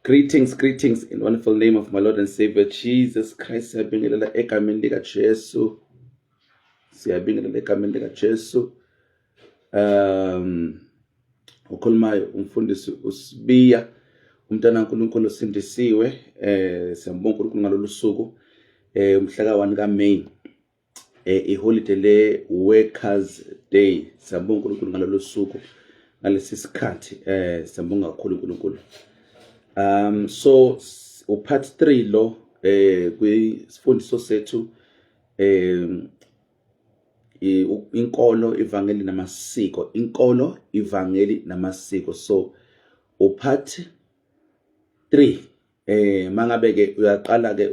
Greetings in the wonderful name of my Lord and Savior Jesus Christ. Siyabingelela egameni lika Jesu. Siyabingelela egameni lika Jesu. Ukhulumayo umfundisi uSibiya, umntana kaNkulunkulu osindisiwe. Siyambonga uNkulunkulu ngalolu suku umhla ka-1 kaMeyi. Iholiday le Workers Day. Siyambonga uNkulunkulu ngalolu suku, ngalesi sikhathi. Siyambonga kakhulu uNkulunkulu. So part 3 lo kwisifundiso sethu inkolo, ivangeli namasiko, inkolo, ivangeli namasiko. So part 3 mangabe ke uyaqala ke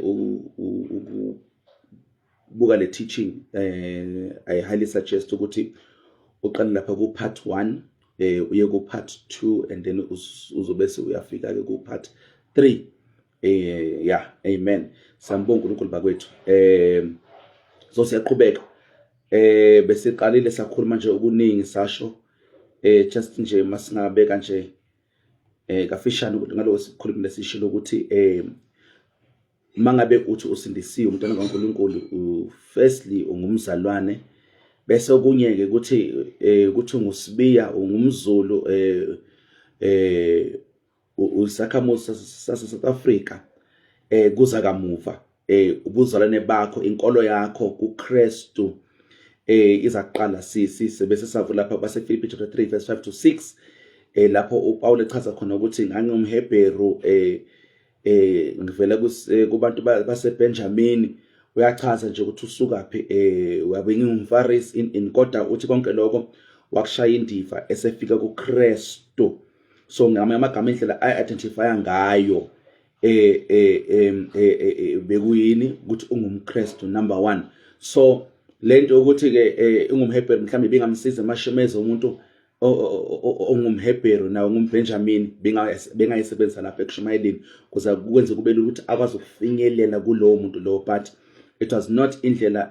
buka le teaching, I highly suggest ukuthi uqale lapha ku part 1 uye ku part 2 and then uzobese uyafika ke ku part 3. Yeah, amen. Sambonga uNkulunkulu bakwethu. So siyaqhubeka. Bese qalile sakhuluma nje okuningi sasho just nje masingabeka nje kafishane ukuthi ngaloko sikhulumile sishilo ukuthi mangabe uthi usindisiwe umntwana kaNkulunkulu, firstly ungumzalwane, bese okunye ke ukuthi nguSibiya, ungumZulu, usakhamuzi sase South Africa, kuza kamuva ubuzalwane bakho, inkolo yakho kuKristu izaqala bese savula lapha base Philippi chapter 3 verse 5 to 6, lapho uPaul echaza khona ukuthi ngangumHebheru, ngivela kubantu baseBenjamini. Uyachaza nje ukuthi usukaphi, wabe ngingumFarisi in kodwa uthi konke lokho wakushaya indiva esefika kuKristu. So ngamagama indlela identify ngayo bekuyini ukuthi ungumKristu number 1. So lento ukuthi ke ungumHebheru mhlawumbe bingamsiza emashemeza umuntu ongumHebheru nawe ngumBenjamini bengayisebenzisa lapha ekushumayeleni kuze kwenze kube ukuthi akwazi ukufinyelela kulowo muntu lo, but it was not indlela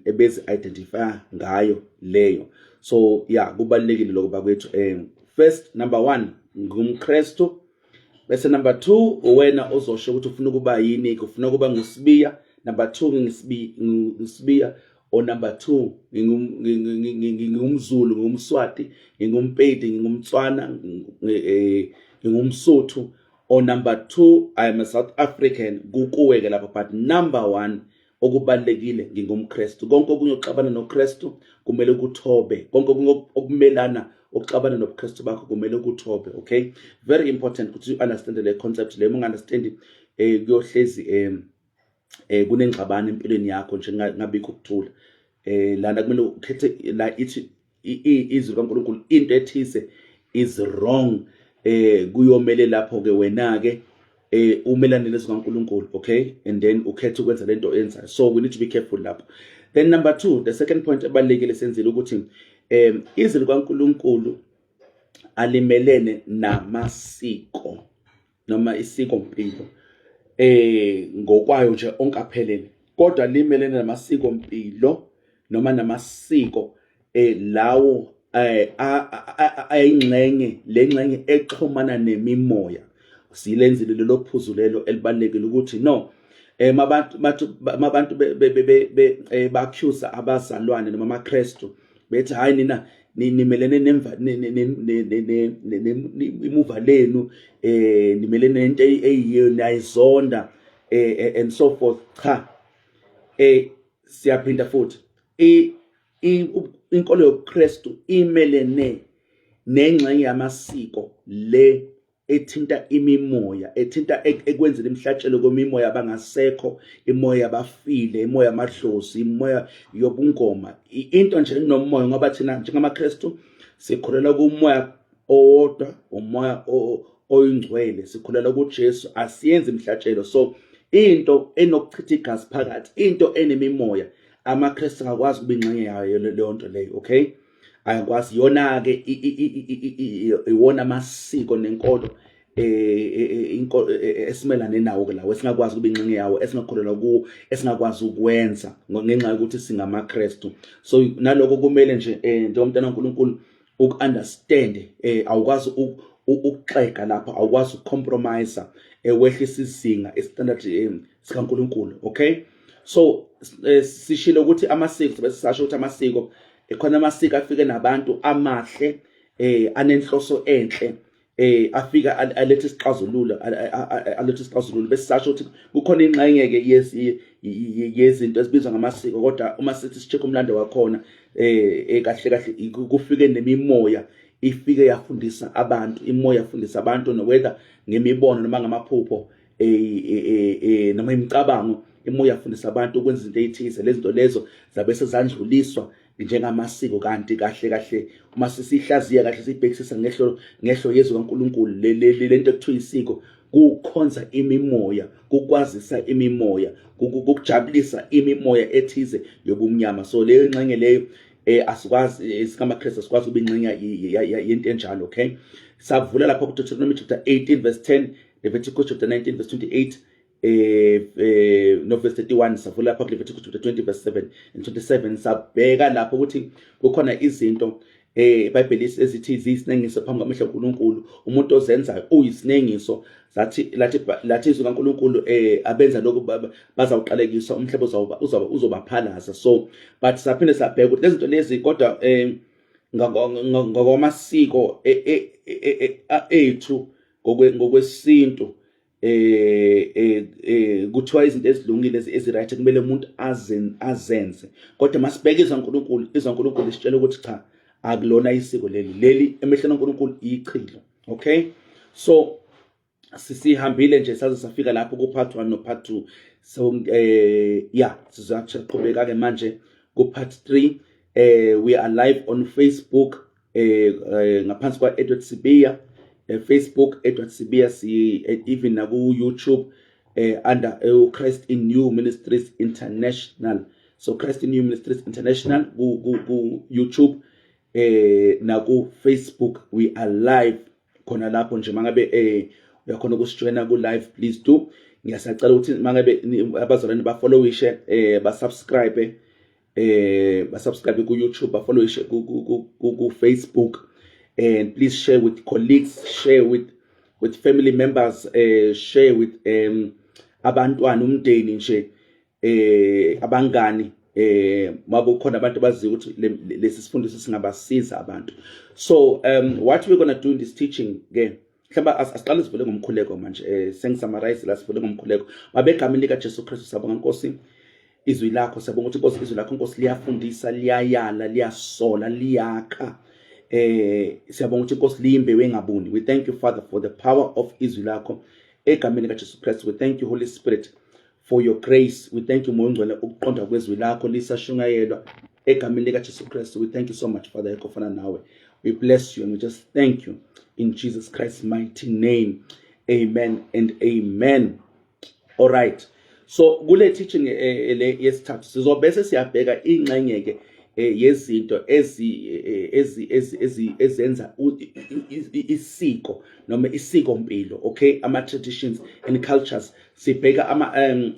ebezi identify ngayo leyo. So yeah, kubalekile lokho bakwethu. First, number 1 ngumKristu, bese number 2 wena ozosho ukuthi ufuna kuba yini, ufuna kuba nguSibiya. Number 2 ngisibiya, or number 2 ngingumZulu, ngumSwati, ngingumPedi, ngingumTswana, ngingumSotho, or number 2 I am a South African. Kukuwe ke lapha, but number 1 okubalekile ngingumKristu. Konke okunye oxabana noKristu kumele ukuthobe. Konke okunye okumelana okuxabana noKristu bakho kumele ukuthobe. Okay, very important ukuthi you understand le concept le. Ungunderstand kuyohlezi kunengxabano empilweni yakho nje ngabikho ukuthula. Lana kumele ukhethe la ithi izwi kaNkulunkulu into ethise is wrong, kuyomele lapho ke wena ke umelane nezwi kaNkulunkulu. Okay, and then ukhethe ukwenza lento enza. So we need to be careful lapho. Then number 2, the second point ebalekile senzile ukuthi izwi kaNkulunkulu alimelene namasiko noma isiko mpilo ngokwayo nje onkaphelele, kodwa limelene namasiko mpilo noma namasiko lawo ayingxenye, lengxenye exhumana nemimoya. Silenzile lelo phuzu lelo elibalekile ukuthi no mabantu accuse abazalwane noma amaKristu bethi hayi nina nimelene imuva lenu, nimelene nento eyiyo nayizonda and so forth. Cha, siyaphinda futhi inkolo yoKristu imelene nengxenye yamasiko le ethinta imimoya, ethinta ekwenzela imhlatshelo kwemimoya abangasekho, imoya yabafile, imoya yamadlozi, imoya yobungoma, into nje nomoya. Ngoba thina njengamaKristu sikhulela kumoya owodwa, umoya oyingcwele, sikhulela kuJesu, asiyenzi imhlatshelo. So into enokuchitha igazi phakathi, into enemimoya, amaKristu akakwazi kuba ingxenye yayo leyo nto leyo. Okay, ayakwazi yona ke iwona amasiko nenkolo esimelane nawo ke lawo, esingakwazi kuba ingxenye yawo, esingakholelwa kuwo, esingakwazi ukwenza ngenxa yokuthi singamaKristu. So naloko kumele nje njengomntana kaNkulunkulu uku-understand awukwazi ukuxega lapha, awukwazi ukucompromise wehlisa izinga standard sikaNkulunkulu. Okay, so sishilo ukuthi amasiko bese sasho ukuthi amasiko khona amasiko afike nabantu amahle anenhloso enhle afika alethe isixazululo bese sasho ukuthi kukhona ingxenye ke yezinto ezibizwa ngamasiko, kodwa uma sithi sicheck umlando wakhona kahle kahle kufike nemimoya ifike yafundisa abantu, imoya yafundisa abantu, no whether ngemibono noma ngamaphupho noma imicabango, imoya yafundisa abantu ukwenza izinto ezithize. Lezi zinto lezo zabe sezandluliswa njengamasiko, kanti kahle kahle uma sisihlaziya kahle sibhekisisa ngehlo yezwi kaNkulunkulu, lento ekuthiwa isiko kukhonza imimoya, kukwazisa imimoya, kukujabulisa imimoya ethize yobumnyama. So leyo ingxenye leyo asikwazi esikamakristu asikwazi ubingxenye yento enjalo. Okay, savula lapha ku Deuteronomy chapter 18 verse 10, Leviticus chapter 19 verse 28 no verse 31, savula lapha ku Leviticus chapter 20 verse 7 and 27. Sabheka lapho ukuthi kukhona izinto iBhayibheli ezithi ziyisinengiso phambi kwamehlo kaNkulunkulu. Umuntu ozenzayo uyisinengiso, lathi izwi kaNkulunkulu abenza lokho bazawuqalekiswa, umhlaba uzobaphalaza. So but saphinde sabheka ukuthi lezi zinto lezi kodwa ngokwamasiko ethu ngokwesintu kuthiwa izinto ezilungile eziright kumele umuntu azenze, kodwa masibheka izwi kaNkulunkulu lisitshela ukuthi cha, akulona isiko leli emehlweni kaNkulunkulu ichilo. Okay, so sisihambile nje saze safika lapho ku part 1 no part 2. So sizaqhubeka ke manje ku part 3. We are live on Facebook ngaphansi kwa Edward Sibiya, Facebook Edward Sibiya, even na ku YouTube under Christ in You Ministries International. So Christ in You Ministries International ku YouTube na ku Facebook we are live khona lapho nje. Mangabe uyakhona ukusijoina ku live, please do. Ngiyasacela ukuthi mangabe abazalwane ba followishe ba subscribe ku YouTube, ba followishe ku Facebook, and please share with colleagues, share with family members, share with abantwana, umndeni nje, abangani, mabu khona abantu baziyo ukuthi lesi sifundiso singabasiza abantu. So what we're going to do in this teaching again, mhlawumbe asiqale sivule ngomkhuleko manje, sengisummarize la sivule ngomkhuleko. Mabegameni lika Jesu Kristu, sabonga Nkosi izwi lakho, sabonga ukuthi Nkosi izwi lakho Nkosi liyafundisa, liyayala, liyasola, liyakha. Siyabonga ukuthi Nkosi liyimbewu engabuni. We thank you Father for the power of izwi lakho egameni lika Jesu Kristu. We thank you Holy Spirit for your grace. We thank you Moya Ngcwele ukuqonda kwezwi lakho lisashungayelwa egameni lika Jesu Kristu. We thank you so much Father ekofana nawe. We bless you and we just thank you in Jesus Christ's mighty name. Amen and amen. All right. So kule teaching yesithathu sizobese siyabheka ingxenye ke yezinto ezenza isiko noma isiko mpilo. Okay, ama traditions and cultures sibheka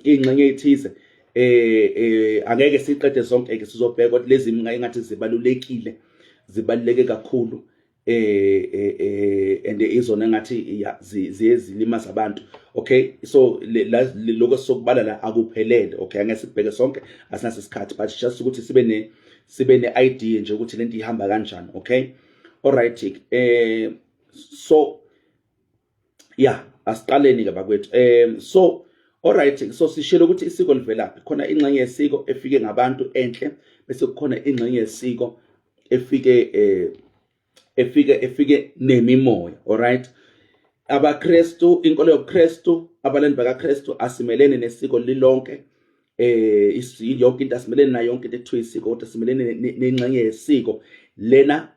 ingxenye ethize. Angeke siqede zonke ke, sizobheka ukuthi lezi ngathi zibaluleke kakhulu and izona ngathi ziyezilimaza abantu. Okay, so lokho sokubala la akuphelele. Okay, angeke sibheke sonke, asinaso isikhathi, but just ukuthi sibe ne idea nje ukuthi lento ihamba kanjani. Okay, all right. So asiqaleni ke bakwethu. So all right, so sishilo ukuthi isiko livelaphi. Khona ingxenye yesiko efike ngabantu enhle, bese kukhona ingxenye yesiko efike nemimoya. All right, abaKristu, inkolo yoKristu, abalandi bakaKristu asimelene nesiko lilonke. Yonke into asimelene nayo, yonke into ethiwa isiko, kodwa asimelene nengxenye yesiko lena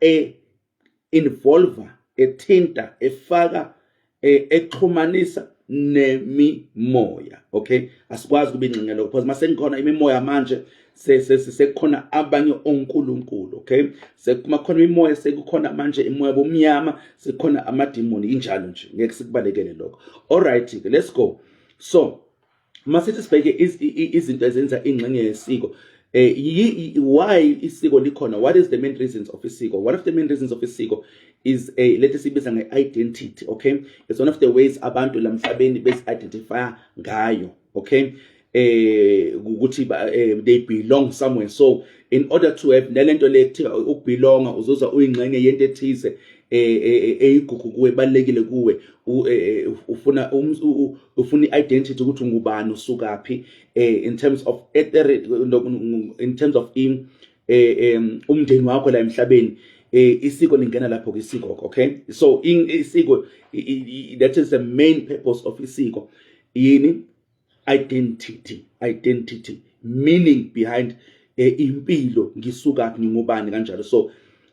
involve, ethinta, efaka, exhumanisa nemimoya. Okay, asikwazi kuba ingxenye lokho because mase ngikhona imimoya manje sekukhona abanye onkulunkulu. Okay, sekuma khona imimoya, sekukhona manje imoya bomnyama, sekukhona amademoni, injalo nje, ngeke sikubalekele lokho. All right, let's go. So masithi sibheke izinto ezenza ingxenye yesiko, Why isiko likhona? What is the main reasons of isiko? One of the main reasons of isiko is let us sibiza nge-identity, okay? It's one of the ways abantu lamhlabeni bezi-identify ngayo, okay? They belong somewhere. So in order to have nalento le kuthiwa ukubelonga uzoza uyingxenye yento ethize eyigugu kuwe balekile kuwe ufuna identity ukuthi ungubani usukaphi in terms of umndeni wakho la emhlabeni isiko lingena lapho kwisiko, okay? So isiko that is the main purpose of isiko yini identity meaning behind impilo ngisukaphi ngingubani kanjalo.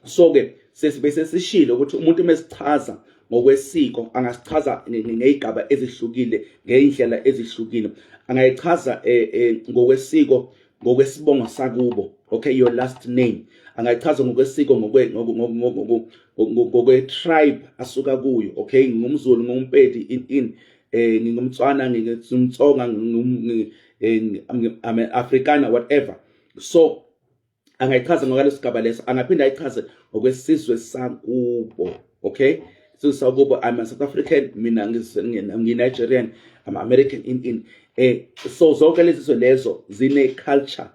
So ke sesibese sishilo ukuthi umuntu mesichaza ngokwesiko angasichaza ngezigaba ezihlukile ngeindlela ezihlukile. Angayichaza ngokwesiko ngokwesibongo sakubo, okay, your last name. Angayichaza ngokwesiko ngokwe tribe asuka kuyo, okay? NgumZulu, ngumpedi ngingumtswana, ngingumtsonga, I'm an Afrikaner, whatever. So angayichaza ngokwalesigaba leso, angaphinda ayichaze ngokwesizwe sakubo, okay? So sakubo, I'm a South African, mina ngi-Nigerian, I'm American so zonke lezi lezo zine culture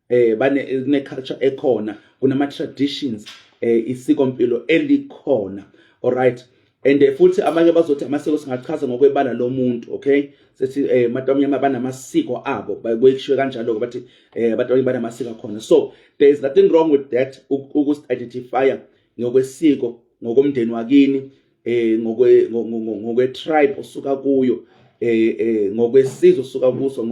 zine culture ekhona, kunama traditions isiko mpilo elikhona, all right? And futhi amanye bazothi amasiko singachaza ngokwebala lomuntu, okay? Sethi matomnyama banamasiko abo bayishiwe kanjalo bathi abantu banamasiko khona. So there is nothing wrong with that uku-identify ngokwesiko, ngokomndeni wakini, ngokwe tribe osuka kuyo, ngokwesizwe osuka kuso,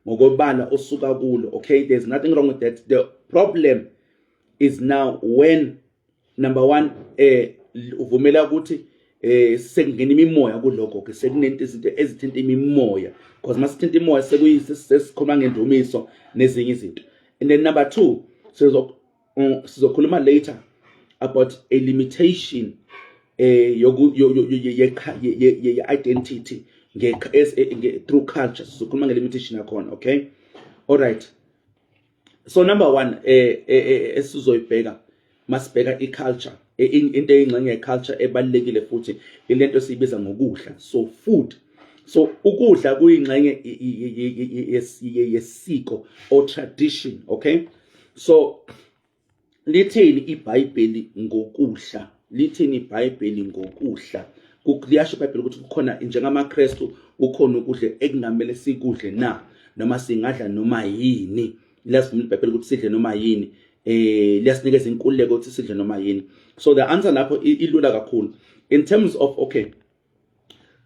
ngokwebala osuka kulo, okay? There's nothing wrong with that. The problem is now when number one uvumela ukuthi sekungena imimoya kuloko ke sekunento izinto ezithinta imimoya, because masithinta imimoya sesikhuluma ngendumiso nezinye izinto. And then number two, sizokhuluma later about a limitation ye-identity through culture. Sizokhuluma nge-limitation yakhona, okay? All right. So number one esizoyibheka masibheka i-culture, into eyingxenye ye-culture ebalulekile futhi ilento siyibiza ngokudla. So food, so ukudla kuyingxenye yesiko or tradition, okay? So lithini iBhayibheli ngokudla? Lithini iBhayibheli ngokudla? Liyasho iBhayibheli ukuthi kukhona njengamaKristu kukhona ukudla ekungamele sikudle na, noma singadla noma yini. Liyasivumela iBhayibheli ukuthi sidle noma yini, liyasinikeza inkululeko ukuthi sidle noma yini. So the answer lapho ilula kakhulu in terms of, okay,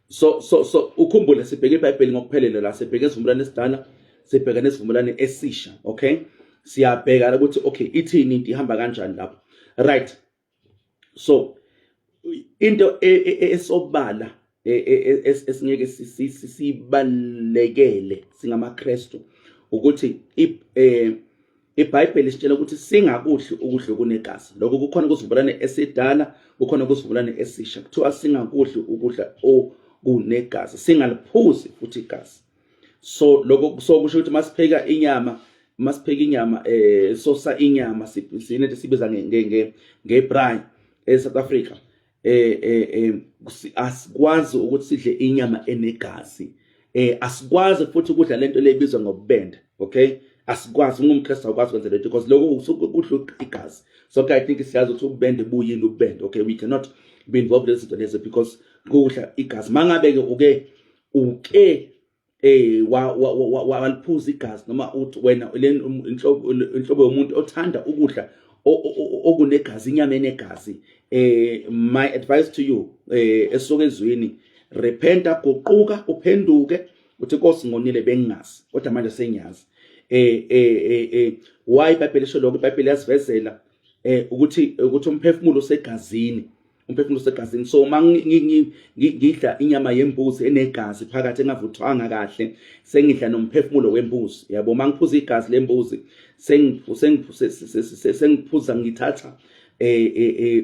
so ukhumbule sibheke iBhayibheli ngokuphelele la, sibheke isivumelwano esidala, sibheke nesivumelwano esisha, okay? Siyabheka ukuthi okay ithini into ihamba kanjani lapho, right? So into esobala esingeke sibalekele singamaKristu ukuthi iBhayibheli isitshela ukuthi singakudli ukudla okunegazi. Lokho kukhona kusivumelwano esidala, kukhona kusivumelwano esisha. Kuthiwa singakudli ukudla okunegazi, singaliphuzi futhi igazi. So lokho kusho ukuthi masipheka inyama sosa inyama sinento sibiza ngebraai eSouth Africa, asikwazi ukuthi sidle inyama enegazi, asikwazi futhi ukudla lento lebizwa ngobubende, okay? Asikwazi, ungumKristu awukwazi ukwenza lento because lokho ukudla igazi. So I think siyazi ukuthi ububende buyini ububende, okay? We cannot be involved in this because kudla igazi. Mangabe ke uke waliphuza igazi, noma uthi wena inhlobo yomuntu othanda ukudla okunegazi, inyama enegazi, my advice to you esuke ezweni, repenta, guquka, uphenduke, uthi Nkosi ngonile bengingazi kodwa manje sengiyazi. Why iBhayibheli isho lokho? iBhayibheli yasivezela ukuthi umphefumulo usegazini, umphefumulo usegazini. So ngidla inyama yembuzi enegazi phakathi engavuthwanga kahle, sengidla nomphefumulo wembuzi, yabo. Mangiphuza igazi lembuzi sengiphuza ngithatha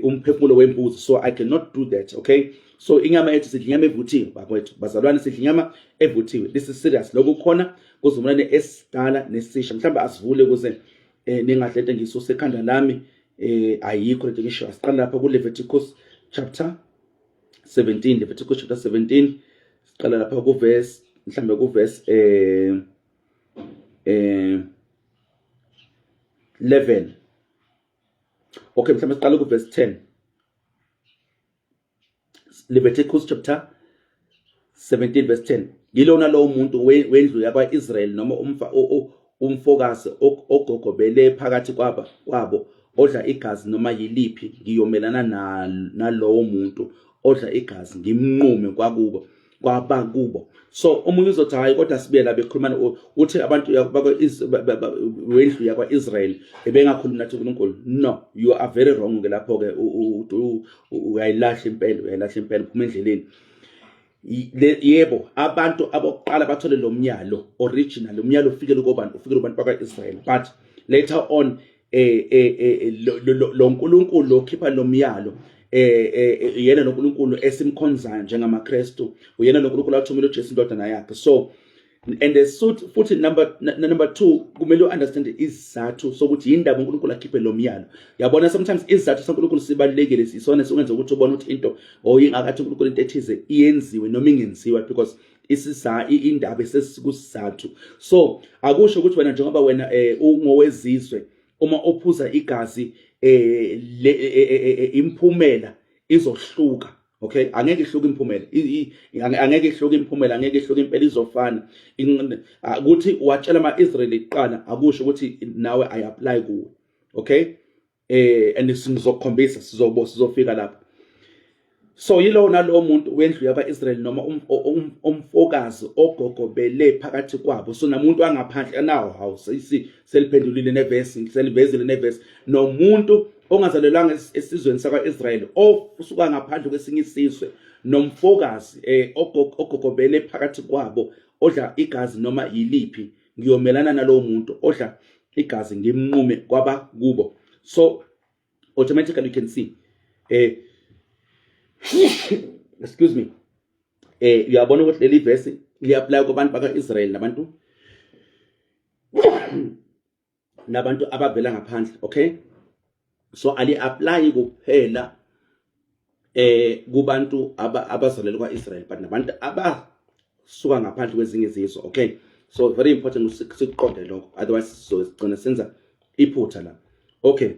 umphefumulo wembuzi. So I cannot do that, okay? So inyama yethu sidla inyama evuthiwe, bakwethu bazalwane, sidla inyama evuthiwe. This is serious. Lokho khona kuzivumelwano esidala nesisha. Mhlawumbe asivule ukuze ningahle into ngisuse ekhanda lami ayikho lento ngisho. Siqala lapha ku Leviticus chapter 17, Leviticus chapter 17. Siqala lapha ku verse mhlambe ku verse 11. Okay, mhlambe siqala ku verse 10. Leviticus chapter 17 verse 10. Yilona lo muntu wendlu yakwa-Israyeli noma umfokazi ogogobele phakathi kwabo odla igazi noma yiliphi, ngiyomelana nalowo muntu odla igazi ngimnqume kwabakubo. So omunye uzothi hayi kodwa sibe la bekhuluma uthi abantu wendlu yakwa-Israyeli ebengakhulumi nathi uNkulunkulu. No, you are very wrong ke lapho ke uyayilahla impela phuma endleleni. Yebo, abantu abokuqala bathole lo myalo original, umyalo ufikele kubantu bakwa-Israyeli, but later on lo nkulunkulu lokhipha lo myalo yena noNkulunkulu esimkhonzayo njengamaKristu, uyena noNkulunkulu athumela uJesu indodana yakhe. So and the suit futhi number 2 kumele understand isizathu sokuthi yindaba uNkulunkulu akhiphe lo myalo. Yabona sometimes isizathu soNkulunkulu sibalekile, sisona sengenza ukuthi ubone ukuthi into ingakathi uNkulunkulu into ethize iyenziwe noma ingenziwa, because indaba esesikusizathu. So akusho ukuthi wena njengoba wena ungowezizwe uma ophuza igazi imphumela izohluka. Okay, angeke ihluke imphumela, angeke ihluke imphumela, angeke ihluke impela, izofana. Ukuthi watshela ama-Israyeli kuqala akusho ukuthi nawe I apply kuwe. Okay, and sizokhombisa sizofika lapho. So yilo nalo muntu wendlu yakwa-Israyeli noma umfokazi ogogobele phakathi kwabo. So namuntu angaphandle nawo hawu seliphendulile nevesi, selivezile nevesi. Nomuntu ongazalelwanga esizweni sakwa-Israyeli osuka ngaphandle kwesinye isizwe, nomfokazi ogogobele phakathi kwabo odla igazi noma yiliphi, ngiyomelana nalowo muntu odla igazi ngimnqume kwabakubo. So automatically you can see excuse me, uyabona ukuthi leli verse liyapply kubantu bakwa-Israyeli nabantu abavela ngaphandle. Okay, so ali-apply kuphela kubantu abazalelwe kwa-Israyeli, but nabantu abasuka ngaphandle kwezinye izizwe. Okay, so very important sikuqonde lokho, otherwise sizogcina senza iphutha la. Okay,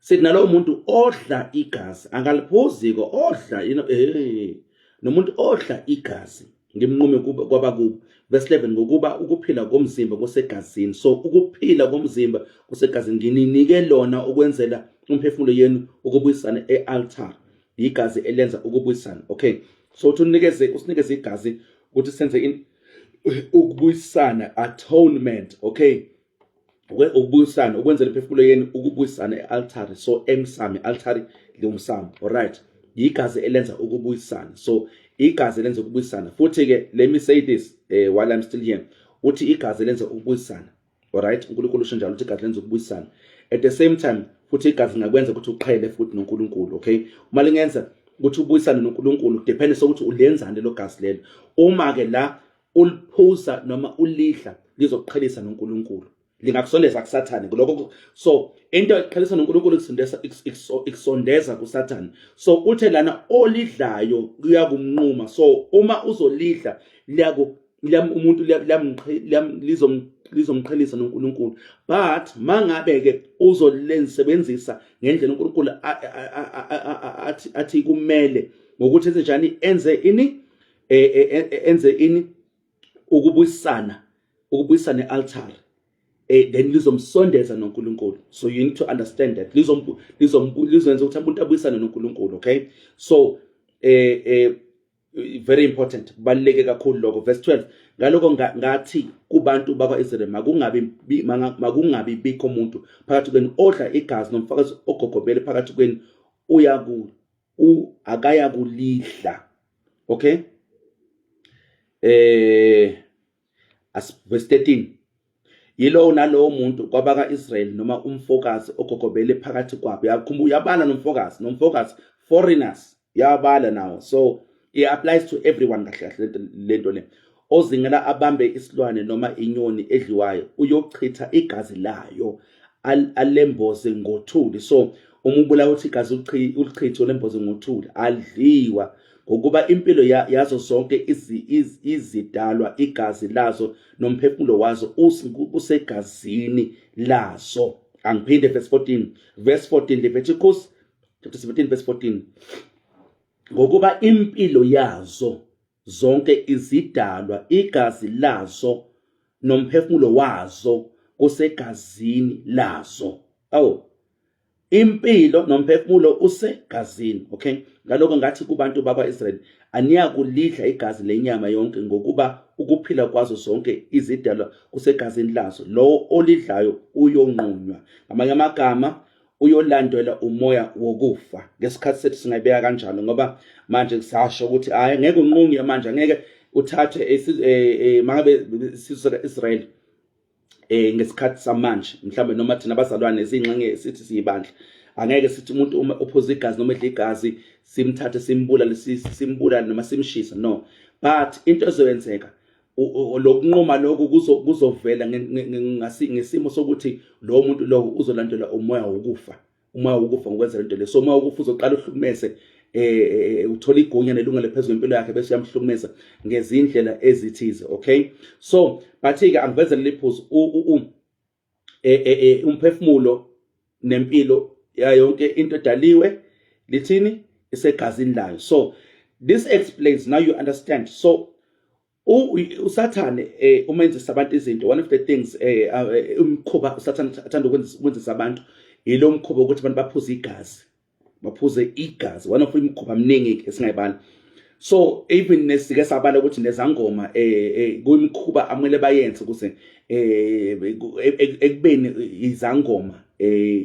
sithi nalowo muntu odla igazi angaliphuziko odla nomuntu odla igazi ngimnqume kwabakubo. Verse 11, ngokuba ukuphila komzimba kusegazini. So ukuphila komzimba kusegazini, ngininike lona ukwenzela umphefumulo yenu ukubuyisana e-altar, igazi elenza ukubuyisana. Okay, so usinikeze igazi ukuthi senze ukubuyisana, atonement. Okay, ukubuyisana ukwenzela imphefumulo yenu ukubuyisana e-altar. So emsamo, altar liwumsamo. Alright, igazi elenza ukubuyisana. So igazi elenza ukubuyisana. Futhi ke let me say this while I'm still here, uthi igazi elenza ukubuyisana. Alright, uNkulunkulu usho njalo uthi igazi lenza ukubuyisana. At the same time futhi igazi ngakwenza ukuthi uqhele futhi noNkulunkulu. Okay, uma lingenza ukuthi ubuyisane noNkulunkulu depende sokuthi ulenzane lo gazi lelo. Uma ke la uliphuza noma ulidla lizoqhelisa noNkulunkulu, lingakusondeza kuSathane kuloko. So into eqhelisa noNkulunkulu ikusondeza kuSathane. So uthe lana olidlayo kuyakumnquma. So uma uzolidla umuntu lizomqhelisa noNkulunkulu, but mangabe ke uzolisebenzisa ngendlela uNkulunkulu athi kumele, ngokuthi enzenjani, enze ini ukubuyisana e-altar, then lizomsondeza noNkulunkulu. So you need to understand that lizenza ukuthi abantu abuyisane noNkulunkulu. Okay, so very important, kubaluleke kakhulu lokho. Verse 12, ngaloko ngathi kubantu bakwa-Israyeli makungabi bikho umuntu phakathi kwenu odla igazi nomfakazi ogogobele phakathi kwenu akayakulidla. Okay, verse 13, yilo nalowo muntu kwabaka-Israyeli noma umfokazi ogogobele phakathi kwabo. Yabala nomfokazi foreigners, yabala nawo. So it applies to everyone kahle lento le. ozingela abambe isilwane noma inyoni edliwayo uyochitha igazi layo alemboze ngothuli. So uma ubulawa ukuthi igazi ulichithe lemboze ngothuli adliwa, ngokuba impilo yazo zonke izidalwa igazi lazo nomphefumulo wazo usegazini lazo. Angiphinde verse 14 Leviticus chapter 17 verse 14. Ngokuba impilo yazo zonke izidalwa igazi lazo nomphefumulo wazo kusegazini lazo. Impilo nomphefumulo usegazini. Okay, ngaloko ngathi kubantu bakwa-Israyeli aniyakulidla igazi lenyama yonke, ngokuba ukuphila kwazo zonke izidalwa kusegazini lazo. Lo olidlayo uyonqunywa, ngamanye amagama uyolandelwa umoya wokufa. Ngesikhathi sethu singayibeka kanjalo, ngoba manje kusasho ukuthi hayi ngeke unqunywe manje, angeke uthathe mangabe isizwe sika-Israyeli ngesikhathi samanje mhlawumbe noma thina abazalwane ezingxenye sithi siyibandla, angeke sithi umuntu uma uphuza igazi noma edla igazi simthathe simbulale noma simshisa. No, but into ezoyenzeka lokunquma lokhu kuzovela ngesimo sokuthi lo muntu lo uzolandelwa umoya wokufa. Umoya wokufa ngokwenza lento le. So umoya wokufa uzoqala uhlukumeze uthola igunya nelungelo phezulu impilo yakhe bese uyamhlukumeza ngezindlela ezithize. Okay, so bathi-ke angivezele liphuzu umphefumulo nempilo yonke into edaliwe lithini isegazini layo. So this explains, now you understand. So uSathane umenzisa abantu izinto, one of the things umkhuba uSathane athanda ukwenzisa abantu ilo mkhuba ukuthi abantu baphuze igazi. One of imkhuba mningi esingayibani. So even nesike sabala ukuthi nezangoma kuyimkhuba amele bayenze ukuze ekubeni izangoma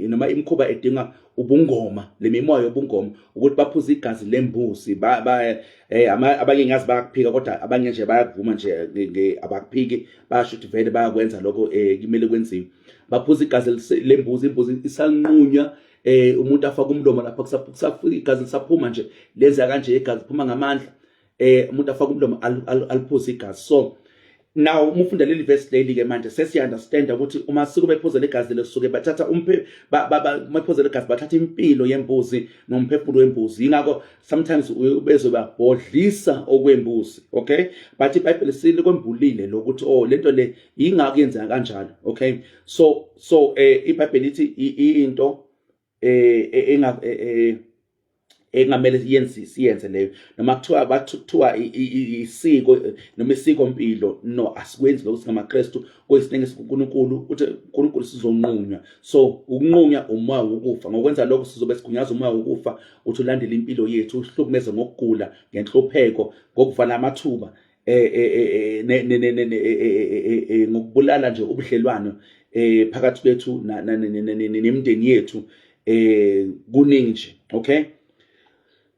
noma imkhuba edinga ubungoma, lemimoya yobungoma, ukuthi baphuze igazi lembuzi. Abanye ngazi bayakuphika kodwa abanye nje bayavuma nje abakuphiki, basho ukuthi vele bayakwenza lokho kumele kwenziwe. Baphuze igazi lembuzi, imbuzi isanqunywa, umuntu afaka umlomo lapha kusafika igazi lisaphuma nje lenza kanje, igazi liphuma ngamandla, umuntu afaka umlomo aliphuze igazi. So now umufunda leli verse leli ke manje sesiya understand ukuthi uma sike bephuze legazi lesuke bathatha baphuze legazi bathatha impilo yembuzi nomphefumulo wembuzi. Ingakho sometimes ubezwe babhodlisa okwembuzi. Okay, but iBhayibheli silikwembulile lokuthi lento le ingakho yenza kanjalo. Okay, so iBhayibheli ithi into engamele siyenze leyo, noma kuthiwa isiko noma isikompilo. No, asikwenzi lokho singamaKristu. Kwesinye uNkulunkulu uthi uNkulunkulu sizonqunywa. So ukunqunywa umoya wokufa. Ngokwenza lokho sizobe sigunyaza umoya wokufa uthi ulandele impilo yethu, uhlukumeze ngokugula, ngenhlupheko, ngokuvala amathuba, ngokubulala nje ubudlelwano phakathi kwethu nemindeni yethu, kuningi nje. Okay,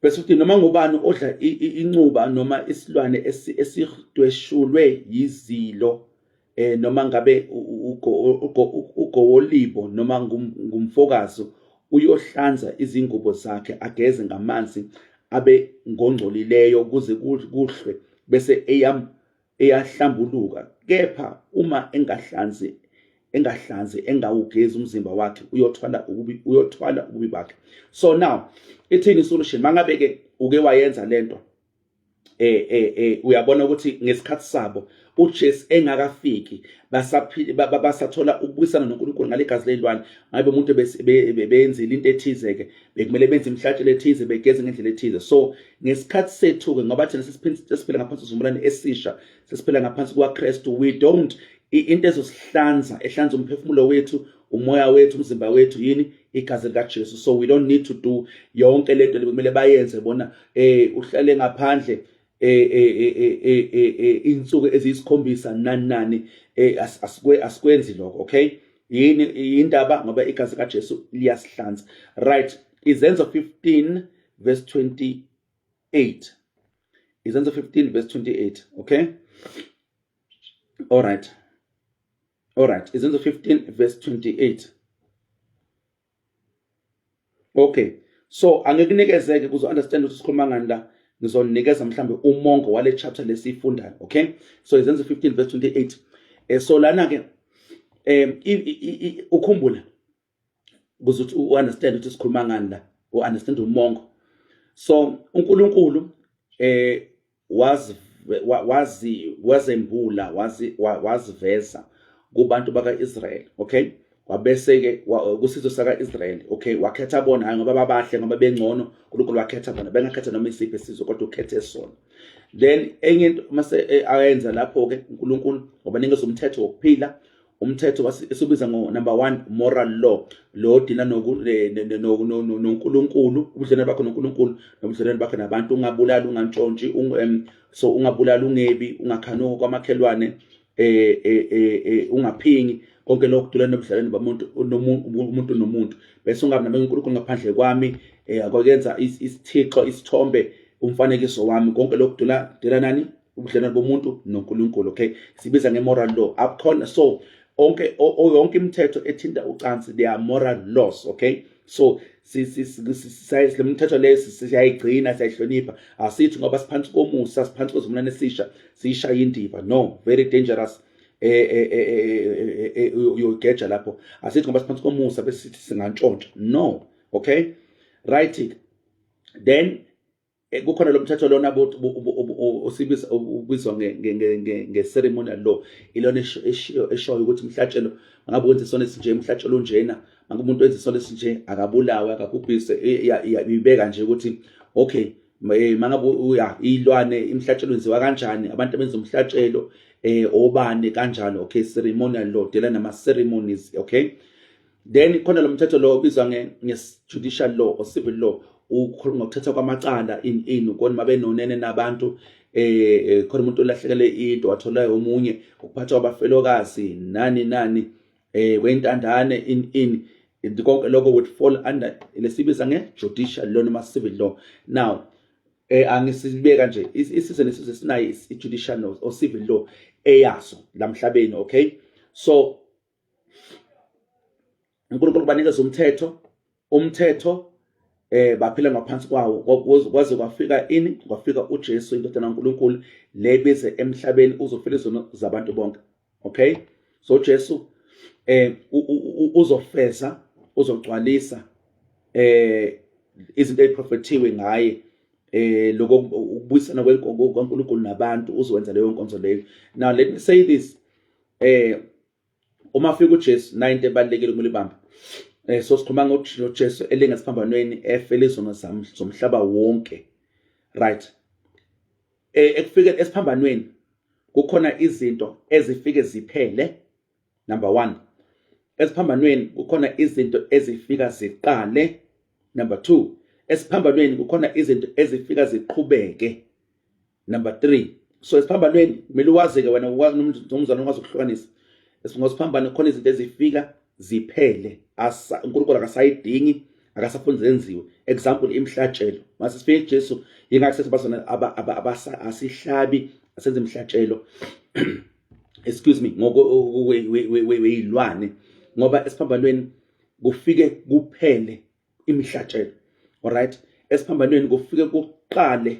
bese uthi noma ngubani odla incuba noma isilwane esidweshulwe yizilo, noma ngabe ugowolibo noma ngumfokazo, uyohlanza izingubo zakhe ageze ngamanzi abe ngongcolileyo kuze kuhlwe bese eyahlambuluka. Kepha uma engahlanzi engawugezi umzimba wakhe uyothwala ububi bakhe. So now ithini solution? Mangabe ke uke wayenza lento, uyabona ukuthi ngesikhathi sabo uJesu engakafiki basathola ukubuyisana noNkulunkulu ngale gazi lelwane. Ngabe umuntu benzile into ethize ke bekumele benze imhlatshelo ethize, begeze ngendlela ethize. So ngesikhathi sethu ke ngoba thina sesiphila ngaphansi kwesizukulwane esisha, sesiphila ngaphansi kwaKristu, we don't into ezosihlanza ehlanza umphefumulo wethu, umoya wethu, umzimba wethu yini? Igazi likaJesu. So we don't need to do yonke lento lekumele bayenze bona, uhlale ngaphandle insuku eziyisikhombisa nani asikwenzi lokho. Okay, yini indaba? Ngoba igazi likaJesu liyasihlanza. Right, Izenzo 15 verse 28. Izenzo 15 verse 28. Okay, all right, Izenzo 15 verse 28. Okay, so angekunikeze ke kuzo understand ukuthi sikhuluma ngani la. ngizonikeza mhlambe umongo wale chapter lesifundayo. Okay, so Izenzo 15 verse 28. So lana ke ukhumbula ukuze u-understand ukuthi sikhuluma ngani la, u-understand umongo. So uNkulunkulu wazembula waziveza kubantu baka-Israyeli. Okay, wabese-ke kusizwe saka-Israyeli. Okay, wakhetha bona, hayi ngoba babahle ngoba bengcono, uNkulunkulu wakhetha bona, bengakhetha noma isiphi isizwe kodwa ukhethe sona. Then enye into mase ayenza lapho-ke uNkulunkulu wabanikeza umthetho wokuphila. Umthetho wasibiza number 1 moral law, lo odila noNkulunkulu, ubudlelwano bakho noNkulunkulu nobudlelwano bakho nabantu. Ungabulali, ungantshontshi, so ungabulali, ungebi, ungakhanuki kwamakhelwane, ungaphingi, konke lokho kudulana nobudlelwano bomuntu nomuntu. Bese ungabi nabanye uNkulunkulu ngaphandle kwami, akwenza isithixo, isithombe, umfanekiso wami. Konke lokho kudula nani? Ubudlelwano bomuntu noNkulunkulu. Okay, sibiza ngemoral law. Akhona so yonke imithetho ethinta ucansi, they are moral laws. Okay, so le mithetho lesi siyayigcina, siyayihlonipha. Asithi ngoba siphansi komusa, siphansi kwezivumelwano esisha siyishaya indiva. No, very dangerous. Uyogeja lapho. Asithi ngoba siphansi komusa bese sithi singantshontsha. No. Okay, right. Then kukhona lo mthetho lona ubizwa nge-ceremonial law. Ilona eshoyo ukuthi umhlatshelo, mangabe wenza isona esinje, umhlatshelo onjena, mangabe umuntu wenza isona esinje, akabulawe, akakubhise, ibeka nje ukuthi okay, mangabe ilwane, imhlatshelo wenziwa kanjani, abantu abenza umhlatshelo obani kanjalo. Okay, ceremonial law, dela nama ceremonies. Okay, then khona lo mthetho lo ubizwa nge-judicial law or civil law. Ukhuluma ngokuthetha kwamacala ukona mabe nonene nabantu, khona umuntu olahlekele into wathola omunye, ukuphathwa kwabafelokazi, nani kwentandane konke lokho would fall under lesibiza nge-judicial law noma civil law. Now angisibeka nje isizwe nesizwe sinayo i-judicial law or civil law eyaso lamhlabeni. Okay, so uNkulunkulu kubanikeza umthetho baphila ngaphansi kwawo kwaze kwafika uJesu indodana kaNkulunkulu lebeze emhlabeni uzofela izono zabantu bonke. Okay, so Jesu uzofeza, uzogcwalisa izinto eziprofethiwe ngaye, lokho ukubuyisana kwaNkulunkulu nabantu, uzowenza leyo nkonzo leyo. Now let me say this, uma fika uJesu na into ebalekile kumele ibambe. So sikhuluma ngoJesu elingasiphambanweni efela izono zomhlaba wonke. Right, ekufika esiphambanweni kukhona izinto ezifike ziphele. Number 1, esiphambanweni kukhona izinto ezifika ziqale. Number 2, esiphambanweni kukhona izinto ezifika ziqhubeke. Number 3, so esiphambanweni kumele wazi-ke wena umzalwane ukwazi ukuhlukanisa. Ngosiphambano khona izinto ezifika ziphele, uNkulunkulu akasayidingi, akasafuni zenziwe. Example, imhlatshelo. Mase sifike kuJesu, yingakho basona asihlabi asenze imhlatshelo excuse me, ngokuyilwane, ngoba esiphambanweni kufike kuphele imihlatshelo. Alright, esiphambanweni kufike kuqale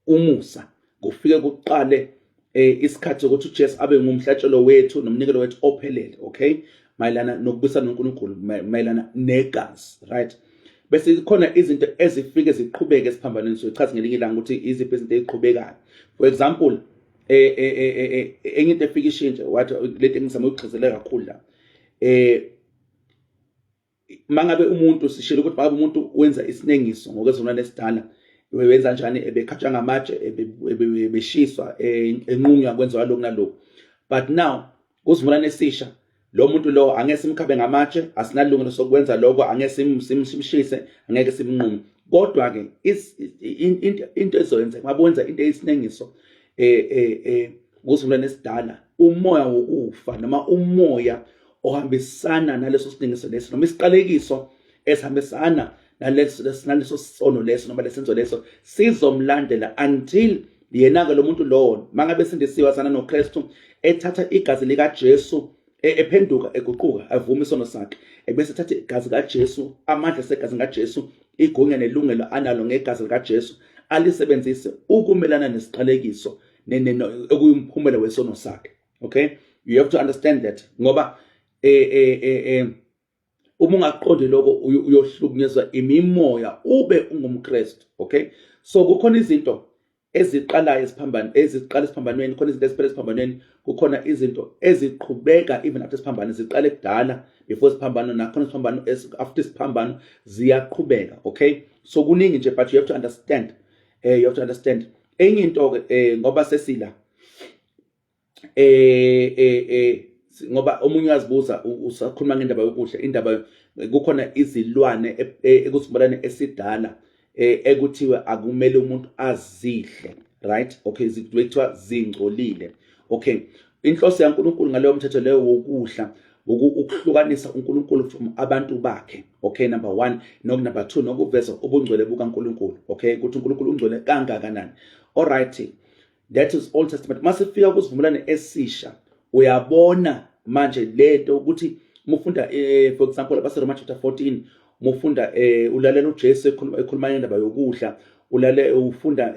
umusa, kufike kuqale isikhathi sokuthi uJesu abe ngumhlatshelo wethu nomnikelo wethu ophelele. Okay, mayelana nokubusana noNkulunkulu, mayelana negazi. Right, bese khona izinto ezifike ziqhubeke esiphambanweni. So ichaza ngelinye ilanga ukuthi iziphi izinto eziqhubekayo. For example, enye into efika ishintshe, wathi lento engizama ukugcizelela kakhulu la, mangabe umuntu sishilo ukuthi mangabe umuntu wenza isinengiso ngokwezona lesidala, wenza njani, ebekhatshwa ngamatshe, ebeshiswa, enqunywa kwenziwa lokhu nalokhu. But now kusivumelwano esisha, lo muntu lo angeke simkhabe ngamatshe, asinalungelo sokwenza lokho, angeke simshise, angeke simnqume. Kodwa ke into ezoyenza ngabe wenza into eyisinengiso kusivumelwano esidala, umoya wokufa noma umoya ohambisana naleso sinengiso leso noma isiqalekiso esihambisana naleso sono leso noma lesenzo leso sizomlandela until yena-ke lo muntu lowo mangabe sindisiwe sana noKristu, ethatha igazi likaJesu, ephenduka, eguquka, avuma isono sakhe, ebese ethatha igazi likaJesu, amandla segazi likaJesu, igunya nelungelo analo ngegazi likaJesu, alisebenzise ukumelana nesiqalekiso okuyimphumela wesono sakhe. Okay, you have to understand that ngoba uma ungaqondi lokho uyohlukunyezwa imimoya ube ungumKristu. Okay, so kukhona izinto eziqalayo eziqala esiphambanweni, khona izinto eziphela esiphambanweni, kukhona izinto eziqhubeka even after isiphambano, ziqale kudala before isiphambano, nakhona isiphambano after isiphambano ziyaqhubeka. Okay, so kuningi nje, but you have to understand, enye into ngoba sesila ngoba omunye uyazibuza usakhuluma ngendaba yokudla, indaba kukhona izilwane ekusibalane esidala ekuthiwe akumele umuntu azidle, right? Okay, zikuthiwa zingcolile. Okay, inhloso yaNkulunkulu ngaleyo mthetho leyo wokudla ukuhlukanisa uNkulunkulu from abantu bakhe. Okay, number 1, number 2, nokuveza ubungcwele bukaNkulunkulu. Okay, ukuthi uNkulunkulu ungcwele kangakanani. All right, that is Old Testament. Masifika kusivumelane esisha, uyabona manje lento ukuthi mufunda for example abaseRoma chapter 14, mufunda ulalela uJesu ekhuluma ngendaba yokudla, ufunda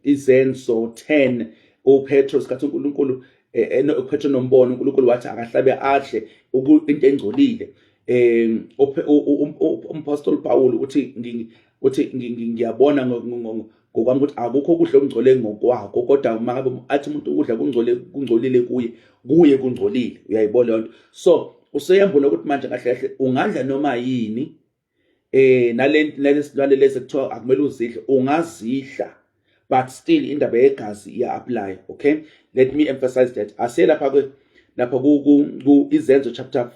izenzo 10, uPetro skathi uNkulunkulu uPetro nombono uNkulunkulu wathi akahlabe adle into engcolile. Umpostoli Paul uthi ngiyabona ngokwami ukuthi akukho ukudla okungcole ngokwakho, kodwa uma ngabe athi umuntu ukudla kungcolile kuye kungcolile. Uyayibona lonto? So useyambona ukuthi manje kahle kahle ungadla noma yini nalesilwane lezi kuthiwa akumele uzidle, ungazidla, but still indaba yegazi iya-apply. Okay, let me emphasize that. Ase lapha ku Izenzo chapter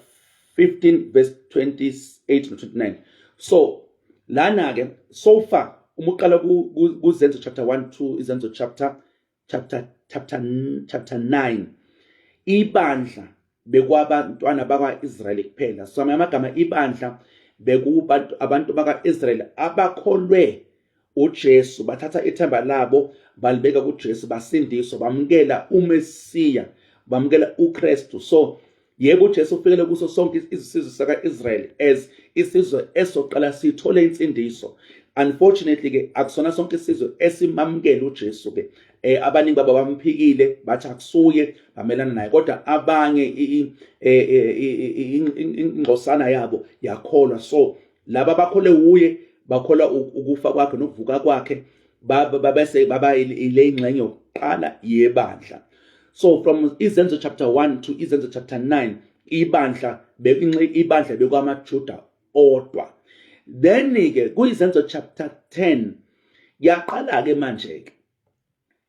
15 verse 28 no 29. So lana ke so far uma uqala ku Izenzo chapter 1 to Izenzo chapter 9, ibandla bekwabantwana bakwa-Israyeli kuphela. So amagama ibandla bekubantu abantu bakwa-Israyeli abakholwe uJesu, bathatha ithemba labo balibeka kuJesu, basindiswa, bamukela uMesiya, bamukela uKristu. So yebo uJesu ufikele kuso sonke isizwe saka-Israyeli as isizwe esoqala sithole insindiso. Unfortunately ke akusona sonke isizwe esimamukela uJesu ke. Abaningi baba bamphikile bathi akusuye, bamelana naye, kodwa abanye ingqosana yabo yakholwa. So laba bakhole uye, bakholwa ukufa kwakhe nokuvuka kwakhe, bese baba ile ingxenye yokuqala yebandla. So from Izenzo chapter 1 to Izenzo chapter 9, ibandla bekwamaJuda odwa. Then ke kuIzenzo chapter 10 yaqala ke manje ke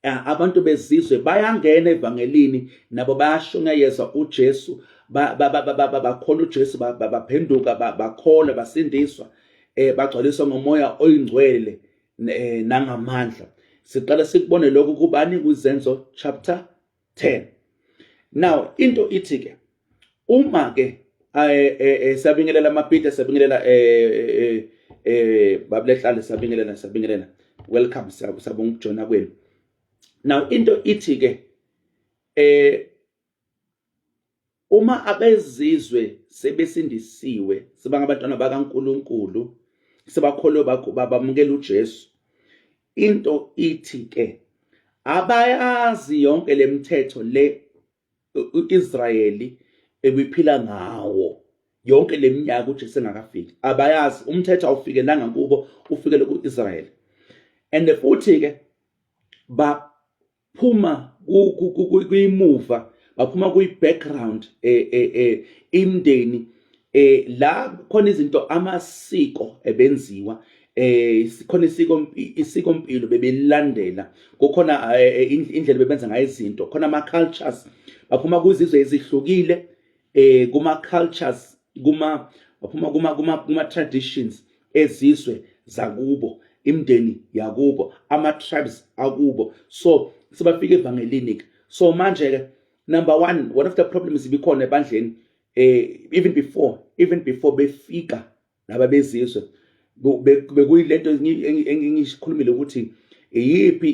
abantu bezizwe bayangena evangelini, nabo bayashungeyeza uJesu, bakholwa uJesu, baphenduka, bakholwa, basindiswa, bagcwaliswa ngomoya oyingcwele nangamandla. Siqala sikubone lokho kubani kuIzenzo chapter 10. Now into ithi ke uma ke sabingelela amabhida, sabingelela bablehlale, sabingelela, welcome, sabonga ukujona kwenu. Now into ithi ke uma abezizwe sebesindisiwe, sebangabantwana bakaNkulunkulu, sebakholwe bamukela uJesu, into ithi ke abayazi yonke lemithetho le uIsrayeli ebiphila ngawo yonke leminyaka uJesu engakafiki, abayazi. Umthetho awufikelanga kubo, ufikele kuIsrayeli. And futhi ke baphuma kuyimuva, baphuma kuyi-background imndeni la khona izinto, amasiko ebenziwa, khona isiko mpilo bebelilandela, kukhona indlela bebenza ngayo izinto, khona ama-cultures, baphuma kuzizwe ezihlukile, kuma-cultures, baphuma kuma-traditions ezizwe zakubo, imndeni yakubo, ama-tribes akubo. So sebafika evangelini. So manje ke number 1, one of the problems ibikhona ebandleni even before befika laba bezizwe, bekuyilento engiyikhulumile ukuthi iyiphi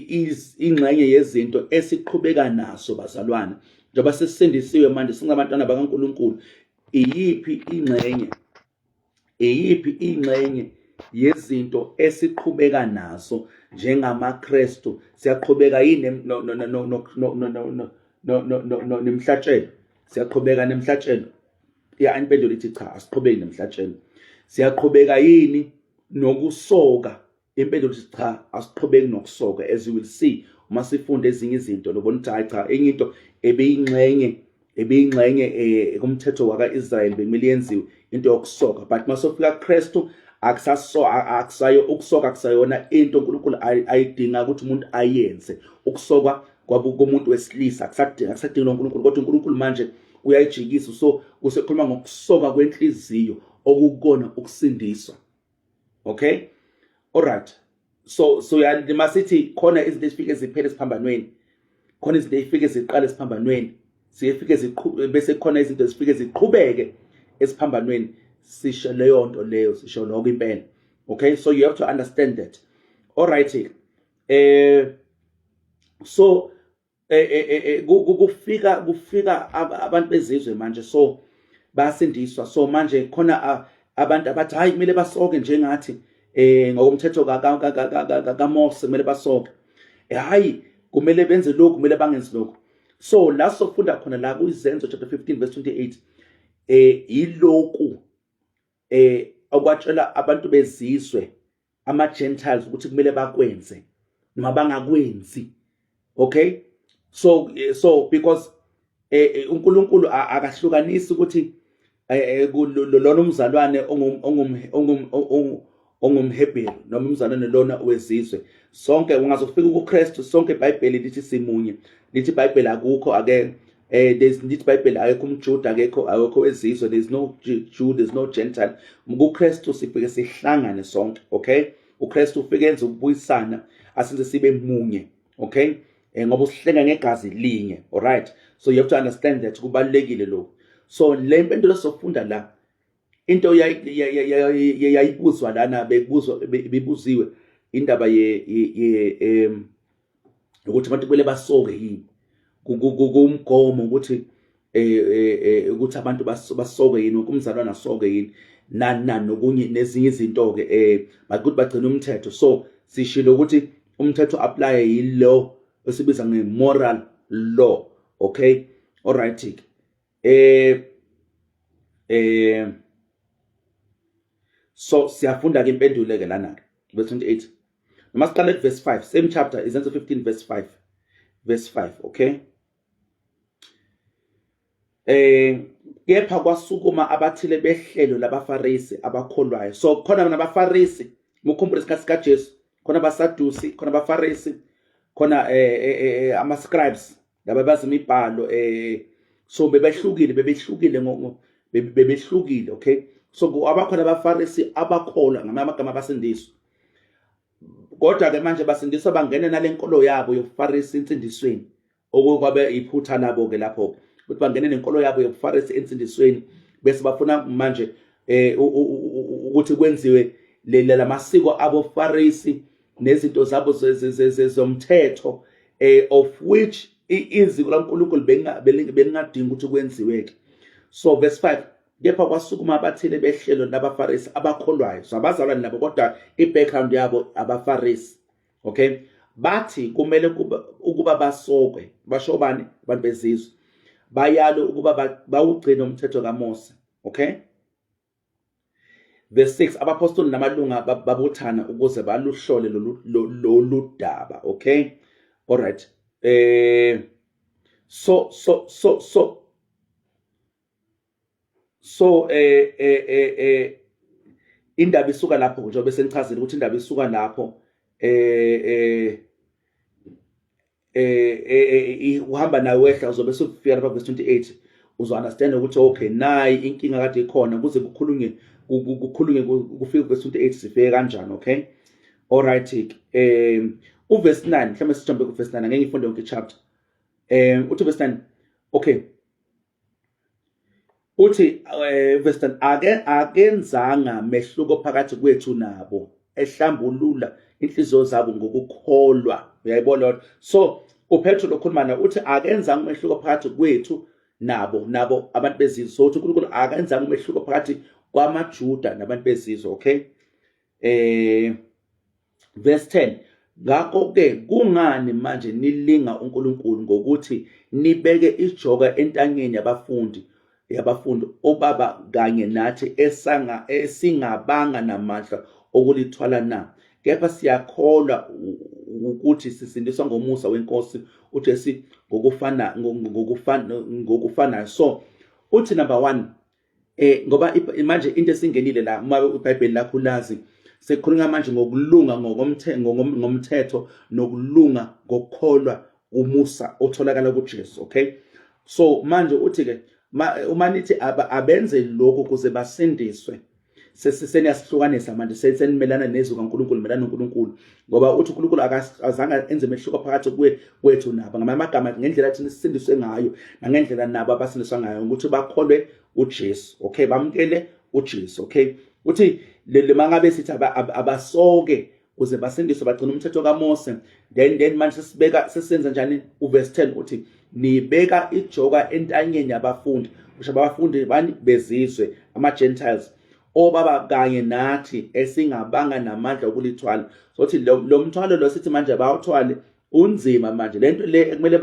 ingxenye yezinto esiqhubeka naso bazalwane njengoba sesisindisiwe manje singabantwana bakaNkulunkulu. Iyiphi ingxenye yezinto esiqhubeka nazo njengamaKristu. Siyaqhubeka yini nemhlatshelo? Siyaqhubeka nemhlatshelo? Ya, impendulo ithi cha, asiqhubeki nemhlatshelo. Siyaqhubeka yini nokusoka? Impendulo ithi cha, asiqhubeki nokusoka. As you will see uma sifunda ezinye izinto, lobona ukuthi hayi cha, enye into ebeyingxenye kumthetho waka-Israyeli bekumele yenziwe into yokusoka, but masofika kuKristu akusayo ukusoka, akusayona into uNkulunkulu ayidinga ukuthi umuntu ayenze. Ukusoka komuntu wesilisa akusadinga uNkulunkulu, kodwa uNkulunkulu manje uyayijikisa. So kusekhuluma ngokusoka kwenhliziyo okukona ukusindiswa. Okay, alright. So masithi khona izinto ezifike ziphele esiphambanweni, khona izinto ezifike ziqala esiphambanweni, siyefike bese khona izinto ezifike ziqhubeke esiphambanweni. Sisho leyo nto leyo, sisho lokho impela. Okay, so you have to understand that. Alright. So kufika abantu bezizwe manje, so basindiswa. So manje khona abantu abathi hayi kumele basoke njengathi ngokomthetho kaMose kumele basoke. Hayi kumele benze lokhu, kumele bangenzi lokhu. So la sofunda khona la kuIzenzo chapter 15 verse 28 iloku okwatshela abantu bezizwe ama-Gentiles ukuthi kumele bakwenze noma bangakwenzi. Okay, so because uNkulunkulu akahlukanisi ukuthi lona umzalwane ongumHebheru noma umzalwane lona wezizwe. Sonke ungazofika kuKristu, sonke iBhayibheli lithi simunye. Lithi iBhayibheli akukho lithi iBhayibheli akekho umJuda, akekho wezizwe. There's no Jew, there's no Gentile. kuKristu sifike sihlangane sonke. Okay, uKristu ufike enze ukubuyisana, asenze sibe munye. Okay, ngoba usihlenga ngegazi linye. Alright, so you have to understand that kubalekile lokho. So le impendulo sofunda la, into yayibuzwa lana bebuziwe indaba ukuthi abantu kumele basoke yini, kumgomo ukuthi abantu basoke yini, umzalwane asoke yini, nokunye nezinye izinto ke bakuthi bagcina umthetho. So sishilo ukuthi umthetho apply yilo esibiza nge-moral law. Okay, alright. So siyafunda ke impendulo ke lana verse 28. Noma siqale verse 5, same chapter, Izenzo 15 verse 5. Okay, kepha kwasukuma abathile behlelo labaFarisi abakholwayo. So khona nabaFarisi, mukhumbule isikhathi kaJesu, khona abaSadusi, khona abaFarisi, khona ama-scribes, laba bazi imibhalo. So bebehlukile. Okay, so abakhona abaFarisi abakholwa ngamagama abasindiswa, kodwa ke manje basindiswa bangena nalenkolo yabo yobuFarisi insindisweni, okwabe iphutha labo ke lapho ukuthi bangena nenkolo yabo yobuFarisi insindisweni, bese bafuna manje ukuthi kwenziwe lamasiko aboFarisi nezinto zabo zomthetho, of which iziko laNkulunkulu belingadingi ukuthi kwenziwe. So verse 5, kepha kwasukuma abathile behlelo labaFarisi abakholwayo. So abazalwane nabo kodwa i-background yabo abaFarisi. Okay, bathi kumele ukuba basokwe. Basho bani? Abantu bezizwe bayalo ukuba bawugcine umthetho kaMose. Okay, verse 6, abapostoli namalunga babuthana ukuze baluhlole lolu daba. Okay, alright. So indaba isuka lapho njengoba senichazile ukuthi indaba isuka lapho uhamba nawe wehla uzobe usufika lapha verse 28, uzo understand ukuthi okay, nayi inkinga kade ikhona kuze kukhulunywe kufika verse 28 sifike kanjani. Okay, alright. Uverse 9, mhlawumbe sijambe kuverse 9, ngeke ngifunde yonke ichapter. Uthi verse 9, okay, uthi verse 10, akenzanga mehluko phakathi kwethu nabo, ehlambulula inhliziyo zabo ngokukholwa. Uyayibona? So uPetro lokhuluma uthi akenzanga umehluko phakathi kwethu nabo abantu bezizwe. So uthi uNkulunkulu akenzanga umehluko phakathi kwamaJuda nabantu bezizwe. Okay, verse 10, ngakho-ke kungani manje nilinga uNkulunkulu ngokuthi nibeke ijoka entanyeni yabafundi obaba kanye nathi esingabanga namandla okulithwala na? Kepha siyakholwa ukuthi sisindiswa ngomusa weNkosi uJesu ngokufanayo. So uthi number 1, ngoba manje into esingenile la uma iBhayibheli lakho ulazi, sekukhulunywa manje ngokulunga ngomthetho nokulunga ngokukholwa umusa otholakala kuJesu. Okay, so manje uthi ke uma nithi abenze lokho kuze basindiswe, seniyasihlukanisa manje, senimelana nezwi kaNkulunkulu, melana noNkulunkulu, ngoba uthi uNkulunkulu azange enze umehluko phakathi kwethu nabo. Ngamanye amagama, ngendlela thina sisindiswe ngayo nangendlela nabo abasindiswa ngayo, ukuthi bakholwe uJesu. Okay, bamkele uJesu. Okay, uthi le mangabe sithi abasoke kuze basindiswe bagcina umthetho kaMose, then manje sesenza njani? Uverse 10 uthi nibeka ijoka entanyeni yabafundi, kusho abafundi bani? Bezizwe, ama-Gentiles, obaba kanye nathi esingabanga namandla okulithwala. So uthi lo mthwalo lo sithi manje bawuthwale unzima manje, lento le kumele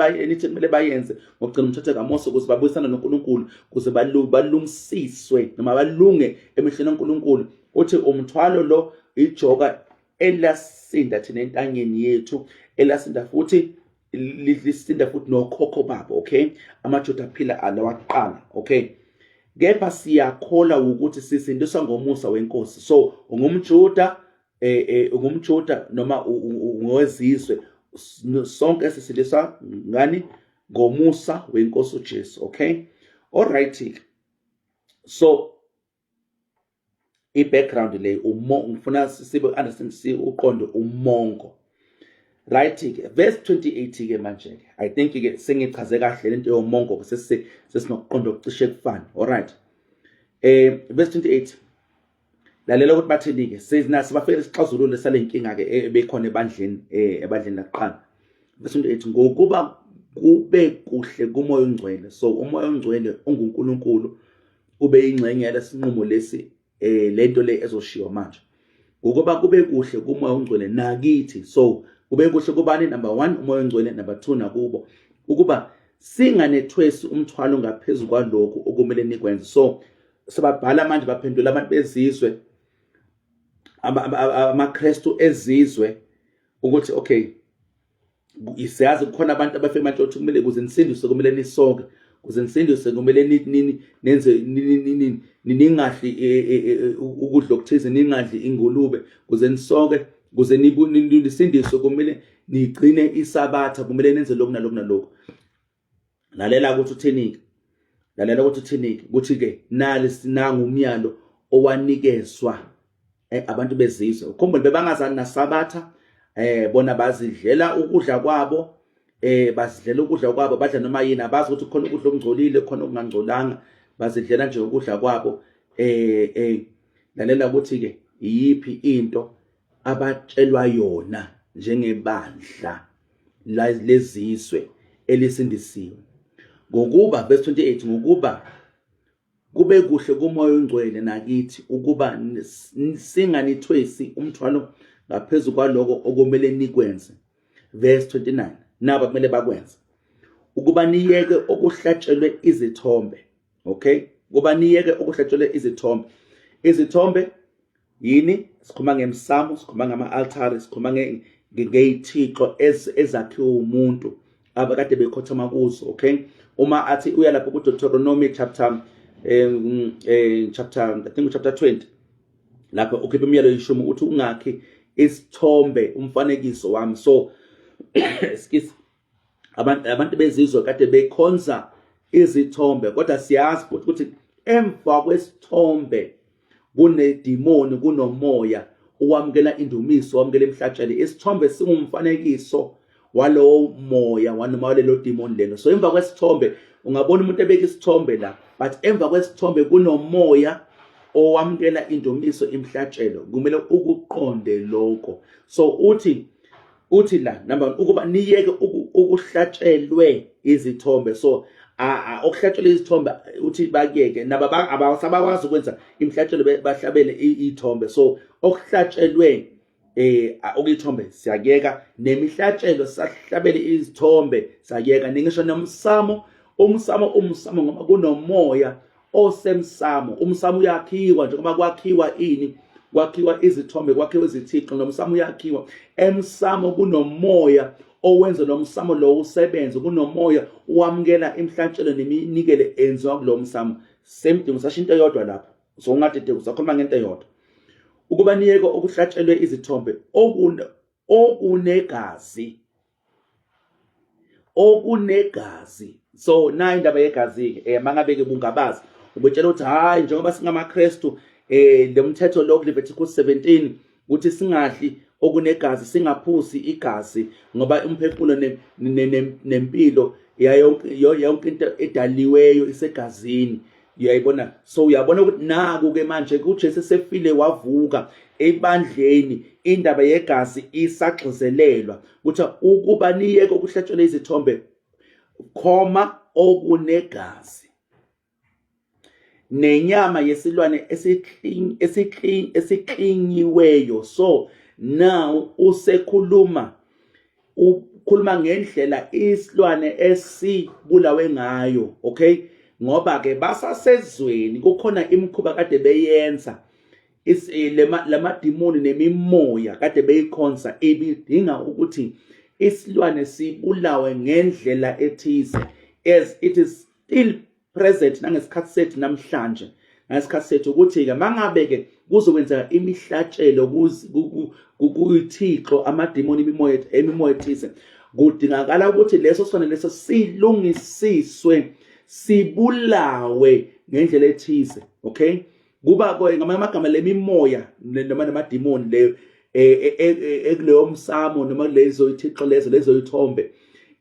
bayenze ngokugcina umthetho kaMose ukuze babuyisane noNkulunkulu, ukuze balungisiswe noma balunge emehlweni kaNkulunkulu. Uthi umthwalo lo ijoka elasinda thina entanyeni yethu, elasinda futhi lisinda futhi nokhokho babo. Okay, amaJuda aphila alawakuqala. Okay, kepha siyakholwa ukuthi sisindiswa ngomusa weNkosi. So ungumJuda, ungumJuda noma ungowezizwe, sonke sisindiswa ngani? Ngomusa weNkosi uJesu. Okay, alright. So i-background le ngifuna sibe understand, uqonde umongo. Right ke verse 28 ke manje I think ke sengichaze kahle lento yomongo, sesinokuqonda okucishe kufana. Alright, verse 28, lalela ukuthi bathini ke, sibafike isixazululo salenkinga ke ebekhona ebandleni laqala. Verse 28, ngokuba kube kuhle kumoya ongcwele. So umoya ongcwele unguNkulunkulu ube ingxenye yalesinqumo lesi lento le ezoshiwa manje. Ngokuba kube kuhle kumoya ongcwele nakithi. So kube kuhle kubani? Number 1, umoya ongcwele. Number 2, nakubo, ukuba singanethwesi umthwalo ngaphezulu kwalokho okumele nikwenze. So sebabhala manje, baphendula abantu bezizwe, amaKristu ezizwe, ukuthi okay, siyazi kukhona abantu abafike manje ukuthi kumele kuze nisindiswe kumele nisoke, kuze nisindiswe kumele nenze ningadli ukudla okuthize, ningadli ingulube, kuze nisoke, kuze nisindiswe kumele nigcine isabatha, kumele nenze lokhu nalokhu nalokhu. Lalela ukuthi uthini, lalela ukuthi uthini, ukuthi ke nangu umyalo owanikezwa abantu bezizwe. Ukhumbule bebangazani nasabatha, bona bazidlela ukudla kwabo, bazidlela ukudla kwabo, badla noma yini, abazi ukuthi khona ukudla okungcolile khona okungangcolanga, bazidlela nje ukudla kwabo. Lalela ukuthi ke yipi into abatshelwa yona njengebandla lezizwe elisindisiwe. Ngokuba verse 28, ngokuba kube kuhle kumoya ongcwele nakithi, ukuba singanithwesi umthwalo ngaphezulu kwaloko okumele nikwenze. Verse 29, naba kumele bakwenze, ukuba niyeke okuhlatshelwe izithombe. Okay, ukuba niyeke okuhlatshelwe izithombe. Izithombe yini? Sikhuluma ngemsamo, sikhuluma ngama-altari, sikhuluma ngey'thixo ezakhiwe umuntu abakade bekhothama kuzo. Okay, uma athi uya lapho kuDeuteronomy chapter I think chapter 20, lapho ukhipha imiyalo yeshumi ukuthi ungakhi isithombe umfanekiso wami. So abantu bezizwe kade bekhonza izithombe, kodwa siyazi ukuthi emva kwesithombe kunedimoni, kunomoya owamukela indumiso, owamukela imhlatshelo. Isithombe singumfanekiso walowo moya wanoma walelo demon lelo. So emva kwesithombe ungabona umuntu ebeka isithombe la, but emva kwesithombe kunomoya owamukela indumiso, imhlatshelo. Kumele ukuqonde lokho. So uthi la number 1, ukuba niyeke ukuhlatshelwe izithombe. So okuhlatshelwe izithombe uthi bakuyeke nabo abasabakwazi ukwenza imihlatshelo bahlabele izithombe. So okuhlatshelwe okuyithombe siyakuyeka, nemihlatshelo sahlabele izithombe siyakuyeka. Ningisho nomsamo ngoba kunomoya osemsamo. Umsamo uyakhiwa njengoba kwakhiwa ini, kwakhiwa izithombe, kwakhiwa izithixo, nomsamo uyakhiwa. Emsamo kunomoya owenza nomsamo lo usebenze, kunomoya owamukela imihlatshelo neminikelo enziwa kulo msamo. Same thing, usasho into eyodwa lapha, so ungadideki, usakhuluma ngento eyodwa. Ukuba niyeke okuhlatshelwe izithombe okunegazi. So na indaba yegazi-ke mangabe-ke bungabazi ubetshela ukuthi hayi njengoba singamaKristu le mthetho lo Leviticus 17 ukuthi singadli okunegazi, singaphusi igazi ngoba umphefumulo nempilo yonke into edaliweyo isegazini. Uyayibona? So uyabona ukuthi naku-ke manje uJesu sefile wavuka ebandleni, indaba yegazi isagxizelelwa ukuthi ukuba niyeke okuhlatshelwe izithombe okunegazi nenyama yesilwane esiklinyiweyo. So now ukhuluma ngendlela isilwane esibulawe ngayo, okay? Ngoba ke basasezweni kukhona imikhuba kade beyenza, lamadimoni nemimoya kade beyikhonza ibidinga ukuthi isilwane sibulawe ngendlela ethize, as it is still present nangesikhathi sethu namhlanje. Ngesikhathi sethu ukuthi-ke mangabe-ke kuzokwenzeka imihlatshelo kuyithixo, amadimoni, imimoya ethize, kudingakala ukuthi leso silwane leso silungisiswe, sibulawe ngendlela ethize, okay? Kuba ngamanye amagama lemimoya noma namadimoni leyo ekuleyo msamo noma lezo ithixo lezo ithombe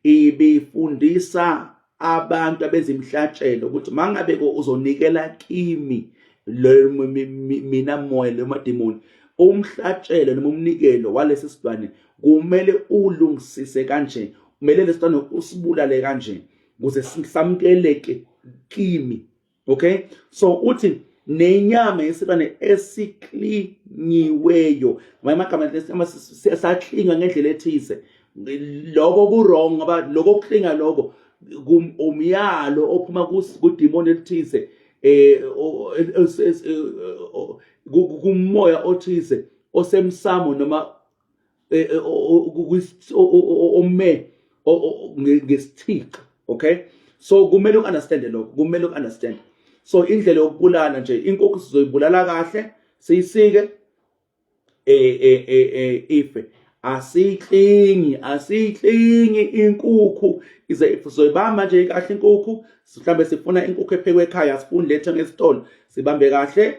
ibifundisa abantu abenza imihlatshelo ukuthi mangabe uzonikela kimi mina moya lo madimoni, umhlatshelo noma umnikelo walesi silwane kumele ulungisise kanje, kumele lesilwane usibulale kanje ukuze samkeleke kimi, okay? So uthi nenyama yesilwane esiklinyiweyo, amagama siyasaklinywa ngendlela ethize. Lokho kurong ngoba lokho kuklinga lokho umyalo ophuma kudimoni elithize kumoya othize osemsamo noma ome ngesithixo, okay? So kumele uunderstand lokho, kumele uunderstand. So indlela yokubulala nje inkukhu sizoyibulala kahle, siyisike ife. Asiyiklingi inkukhu, sizoyibamba nje kahle inkukhu. Mhlambe sifuna inkukhu ephekwe ekhaya, asifuni lethe ngesitolo, sibambe kahle,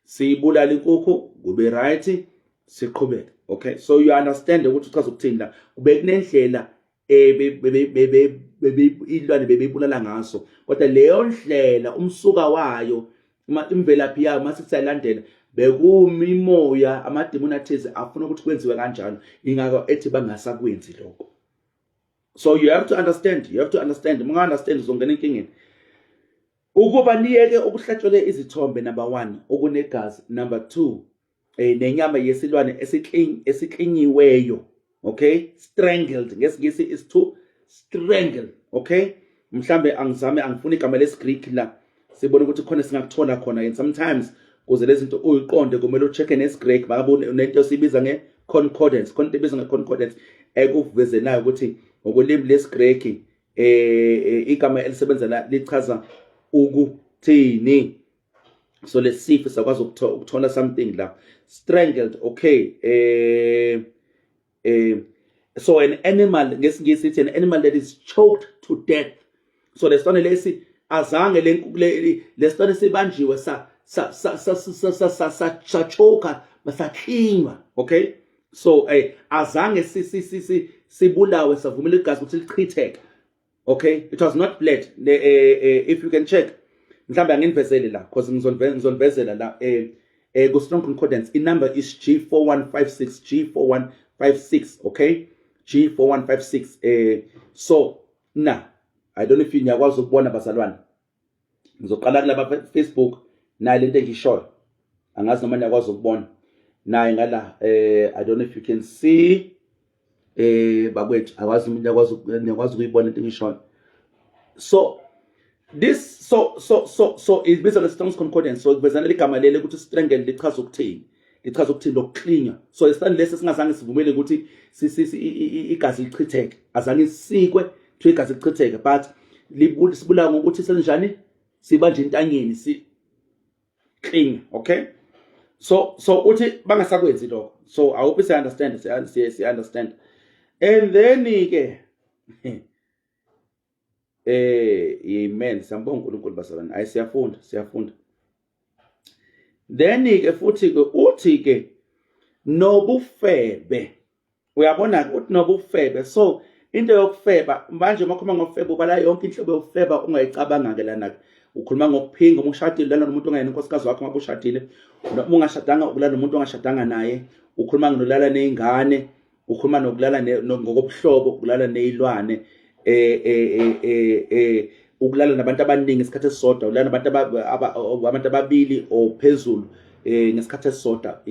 siyibulala inkukhu, kube right, siqhubeke, okay? So you understand ukuthi uchaza ukuthini la, kube kunendlela ilwane bebeyibulala ngaso, kodwa leyo ndlela umsuka wayo, imvelaphi yayo masithi siyalandela, bekumimoya amadimoni athize afuna ukuthi kwenziwe kanjalo, ingakho ethi bangasakwenzi lokho. So you have to understand, munga understand uzongena enkingeni. Ukuba niyeke okuhlatshelwe izithombe, number 1, okunegazi, number 2, nenyama yesilwane esiklinyiweyo, okay? Strangled, ngesingisi is to strangle, okay? Mhlambe angifuni igama lesiGreek la, sibone ukuthi khona singakuthola khona, and sometimes kuze lezi zinto uyiqonde kumele ucheck nesiGreek, bakabone nento sibiza ngeconcordance, khona into ebizwa ngeconcordance ekuvezelayo ukuthi ngokulimi lesiGreek igama elisebenza la lichaza ukuthini. So let's see if sakwazi ukuthola something la. Strangled, okay? So an animal, ngesingisi sithi an animal that is choked to death. So lesitone lesi azange lesitone sibanjiwe sachoka basaklinywa, okay? So azange sibulawe savumela igazi ukuthi lichitheke, okay? It was not bled. If you can check, mhlawumbe anginivezele la because ngizonivezela la ku Strong Concordance, number is G4156, okay? G4156. So now I don't know if niyakwazi ukubona bazalwane. Ngizoqala kulaba Facebook nayo lento engishoyo. Angazi noma niyakwazi ukubona. Naye ngala I don't know if you can see bakwethu akwazi umuntu niyakwazi ukuyibona into engishoyo. So this so ibizwa nge-Strong's Concordance. So kuvezana ligama leli ukuthi strangle lichaza ukuthini. Lichaza ukuthini lokuklinya. So isithando lesi singazange sivumele ukuthi igazi lichitheke. Azange sikwe to igazi lichitheke, but sibulawa ngokuthi senjani sibanje intangeni si clean. Okay, so uthi bangasakwenzi lokho. So I hope you understand. Yes, you understand. And then ke amen, siyambonga uNkulunkulu bazalwane. Ayi siyafunda. Then ke futhi ke uthi ke nobufebe. Uyabona uthi nobufebe. So into yokufeba manje uma ukhuluma ngokufeba ubala yonke inhlobo yokufeba ungayicabanga ke lana. Ukhuluma ngokuphinga uma ushadile lana nomuntu ongayena inkosikazi wakho uma ushadile. Uma ungashadanga ukulala nomuntu ongashadanga naye. Ukhuluma ngolala nezingane. Ukhuluma nokulala ngokobuhlobo, ukulala nezilwane. Ukulala nabantu abaningi ngesikhathi esisodwa, ukulala nabantu ababili ophezulu ngesikhathi esisodwa.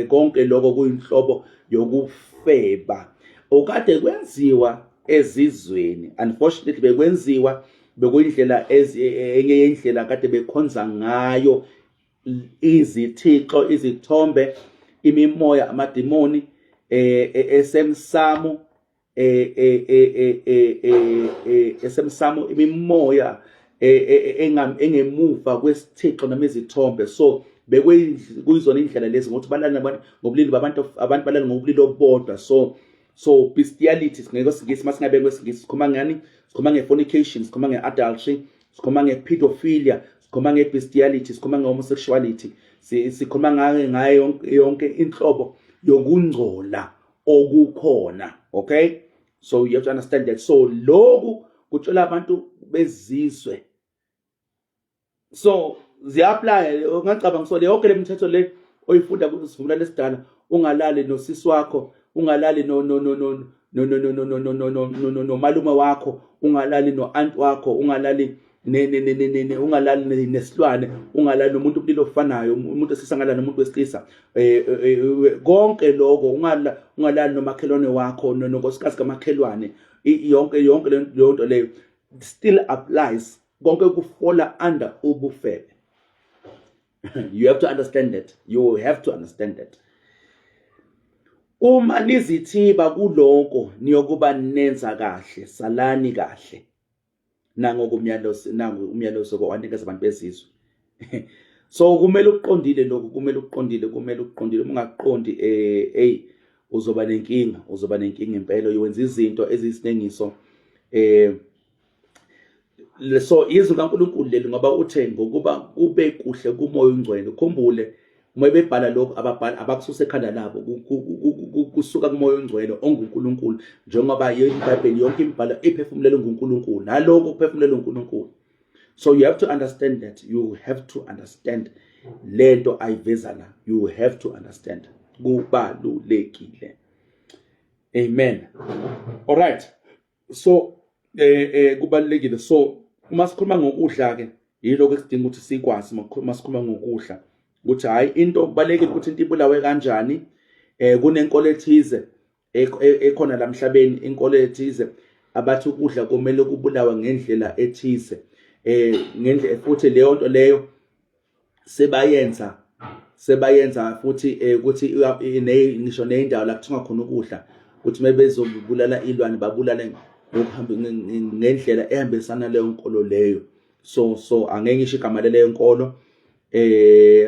Konke lokho kuyinhlobo yokufeba okade kwenziwa ezizweni. Unfortunately bekwenziwa bekuyindlela enye yendlela kade bekhonza ngayo izithixo, izithombe, imimoya, amadimoni esemsamo esemsamo, imimoya engemuva kwesithixo noma izithombe. So bekuyizona indlela lezi ngokuthi balala ngobulili babantu balala ngobulili obodwa. So bestiality ngeke singisi masingabe kwesingisi sikhuluma ngani? Sikhuluma nge-fornication, sikhuluma nge-adultery, sikhuluma nge-pedophilia, sikhuluma nge-bestiality, sikhuluma nge-homosexuality, sikhuluma ngayo yonke inhlobo yokungcola okukhona. Okay, so you have to understand that. So lokhu kutshela abantu bezizwe. So ziyapply ungacabanga so le yonke lemithetho le oyifunda kusivumelwano lesidala, ungalali nosisi wakho, ungalali no malume wakho, ungalali no aunt wakho, ungalali ungalali nesilwane, ungalali nomuntu ubulili ofanayo, umuntu esisangalala nomuntu wesilisa. Konke lokho ungalali nomakhelwane wakho nonkosikazi kamakhelwane. Yonke le nto leyo still applies. Konke kufola under ubufebe. You have to understand that. You have to understand that. Uma nizithiba kuloko niyokuba nenza kahle, salani kahle. Nango umyalezo kwanikeza abantu bezizwe. So kumele uqondile lokho, kumele uqondile. Ungaqondi uzoba nenkinga impela, uyenza izinto ezisinengiso. So izwi kaNkulunkulu leli ngoba uthe ngokuba kube kuhle kumoya ongcwele. Ukhumbule uma bebhala lokho abakususe ekhanda labo kusuka kumoya ongcwele onguNkulunkulu, njengoba iBhayibheli yonke imibhalo iphefumulelwe nguNkulunkulu, naloko kuphefumulelwe nguNkulunkulu. So you have to understand that. You have to understand lento ayiveza la. You have to understand. Kubalulekile. Amen. All right. So kubalulekile. So uma sikhuluma ngokudla ke yiloko esidinga ukuthi sikwazi uma sikhuluma ngokudla ukuthi hayi into kubalekile ukuthi into ibulawe kanjani. Kunenkolo ethize ekhona la emhlabeni, inkolo ethize abathi ukudla kumele kubulawa ngendlela ethize. Ngendlela futhi leyo nto leyo sebayenza futhi ukuthi ngisho neyindawo la kuthiwa khona ukudla ukuthi mebezobulala ilwane babulale ngokuhamba ngendlela ehambisana leyo nkolo leyo. So angeke ngisho igama leyo nkolo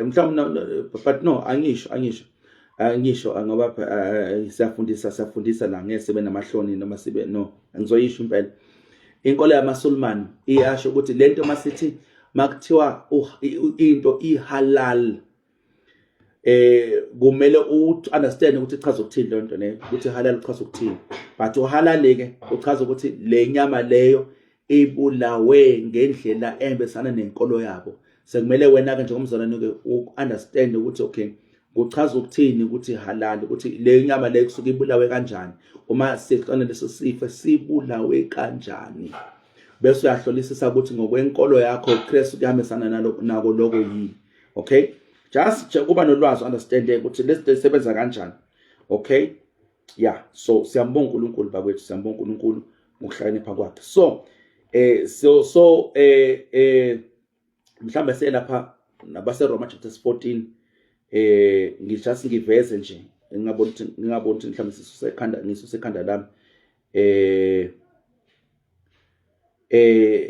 mhlawumbe but no angisho ngoba siyafundisa la ngeke sibe namahloni noma sibe no ngizoyisho impela. Inkolo yamaSulman iyasho ukuthi lento masithi makuthiwa into ihalal, kumele understand ukuthi ichaza ukuthini lento leyo, ukuthi halal ichaza ukuthini. But uhalal ke uchaza ukuthi le nyama leyo ibulawe ngendlela ehambisana nenkolo yabo. Sekumele wena ke njengomzalwane ke understand ukuthi okay kuchaza ukuthini ukuthi halal, ukuthi le nyama leyo kusuka ibulawe kanjani, uma sixana leso sifo sibulawe kanjani. bese uyahlolisisa ukuthi ngokwenkolo yakho uKristu kuyahambisana nako lokho yini. Okay, just kuba nolwazi understand ukuthi lesizinto zisebenza kanjani. Okay, yeah, so siyambonga uNkulunkulu bakwethu, siyambonga uNkulunkulu ngokuhlakanipha kwakhe. So mhlambe selapha nabase Roma chapter 14 ngijust ngiveze nje ngingabona ukuthi mhlambe ngisusekhanda lami.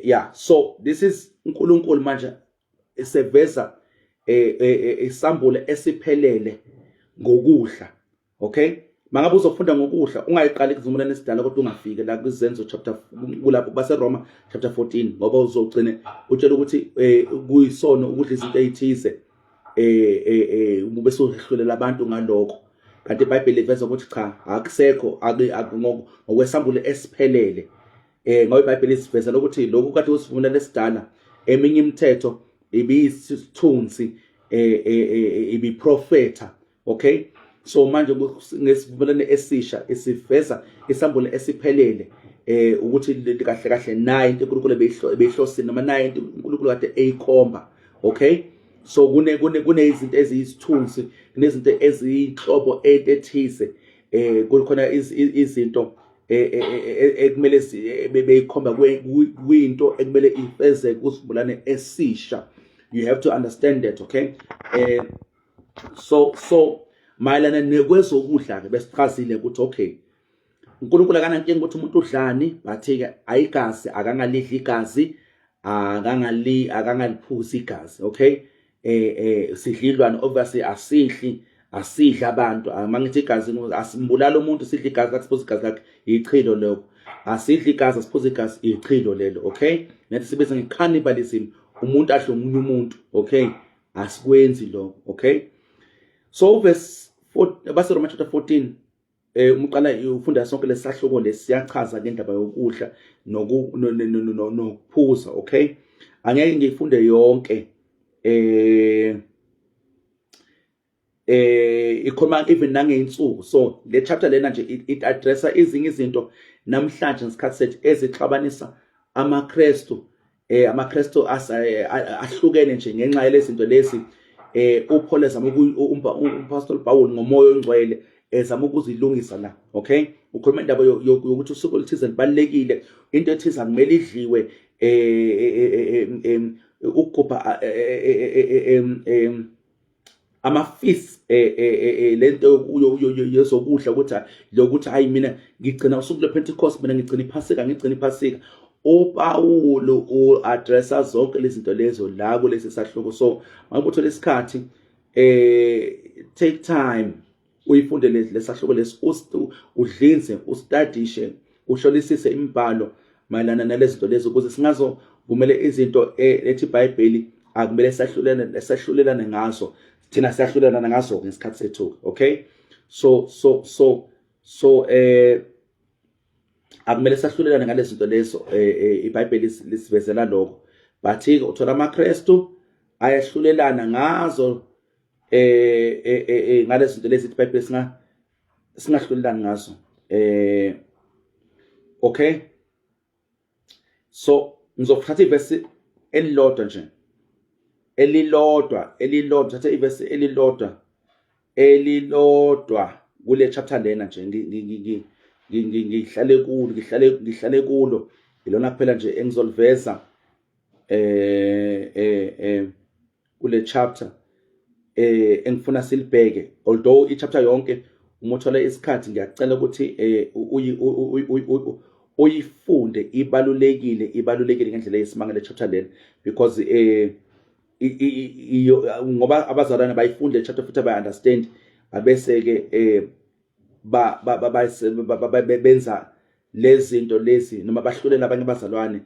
Yeah, so this is uNkulunkulu manje eseveza isambule esiphelele ngokudla. Okay, mangabe uzofunda ngokudla ungayiqali kuzimelana esidala kodwa ungafike la kwizenzo chapter kulapho base Roma chapter 14 ngoba uzogcina utshela ukuthi kuyisono ukudla izinto ezithize bese uhlulela abantu ngalokho, kanti iBhayibheli liveza ukuthi cha akusekho ngokwesambule esiphelele. Ngoba iBhayibheli siveza ukuthi lokhu kade usivumela lesidala eminye imithetho ibisithunzi ibiprofeta. Okay, so manje ngesivumelane esisha esiveza isambule esiphelele ukuthi kahle kahle nayo into uNkulunkulu beyihlosini noma nayo into uNkulunkulu kade eyikhomba. Okay, so kune izinto eziyisithunzi nezinto eziyinhlobo ethize kukhona izinto ekumele beyikhomba kuyinto ekumele ifeze kusivulane esisha. You have to understand that. Okay, so mayelana nekwezokudla ke besichazile ukuthi okay uNkulunkulu akanankinga ukuthi umuntu udlani, bathi ke ayigazi akangalidla igazi, akangaliphuza igazi. Okay, sidlilwana obviously asidla abantu. Mangithi igazi asimbulala umuntu, sidla igazi kasiphuza igazi lakhe ichilo lokho, asidla igazi asiphuza igazi ichilo lelo. Okay, nathi sibiza ngecannibalism, umuntu adle omunye umuntu. Okay, asikwenzi lokho. Okay, so verse 4 base Roma chapter 14 umqala ufunda sonke lesahluko lesiyachaza ngendaba yokudla nokuphuza. Okay, angeke ngifunde yonke ikhuluma even nangeinsuku. So le chapter lena nje it addressa ezinye izinto namhlanje ngesikhathi sethu ezixabanisa amaKristu ahlukene nje ngenxa yalezinto lezi uPaul ezama uPastoral Paul ngomoya ongcwele ezama ukuzilungisa la. Okay, ukhuluma indaba yokuthi usuku oluthize libalekile, into ethize kumele idliwe ukugubha amafeast lento yezokudla ukuthi lokuthi hayi mina ngigcina usuku lePentecost, mina ngigcina iPhasika. uPawulu uaddressa zonke lezi zinto lezo la kulesi sahluko. So mangibutho lesikhathi take time uyifunde lesahluko udlinze, ustudishe, uhlolisise imibhalo mayelana nalezi zinto lezo ukuze singazovumele izinto ethi iBhayibheli akumele sahlulelane ngazo, thina siyahlulelana ngazo ngesikhathi sethu. Okay, so akumele sahlulelane ngalezi zinto lezo iBhayibheli lisivezela lokho, but uthola amaKristu ayahlulelana ngazo ngalezi zinto lezi iBhayibheli singahlulelani ngazo. Okay, so ngizothatha ivesi elilodwa nje, elilodwa thatha ivesi elilodwa kule chapter lena nje ngihlale kulo ilona kuphela nje engizoliveza kule chapter engifuna silibheke. Although ichapter yonke umothola isikhathi, ngiyacela ukuthi uyifunde, ibalulekile ngendlela yesimangalo chapter lena, because ngoba abazalwane bayifunde chapter futhi bayi-understand, abese ke benza lezi zinto lezi noma bahlulela abanye abazalwane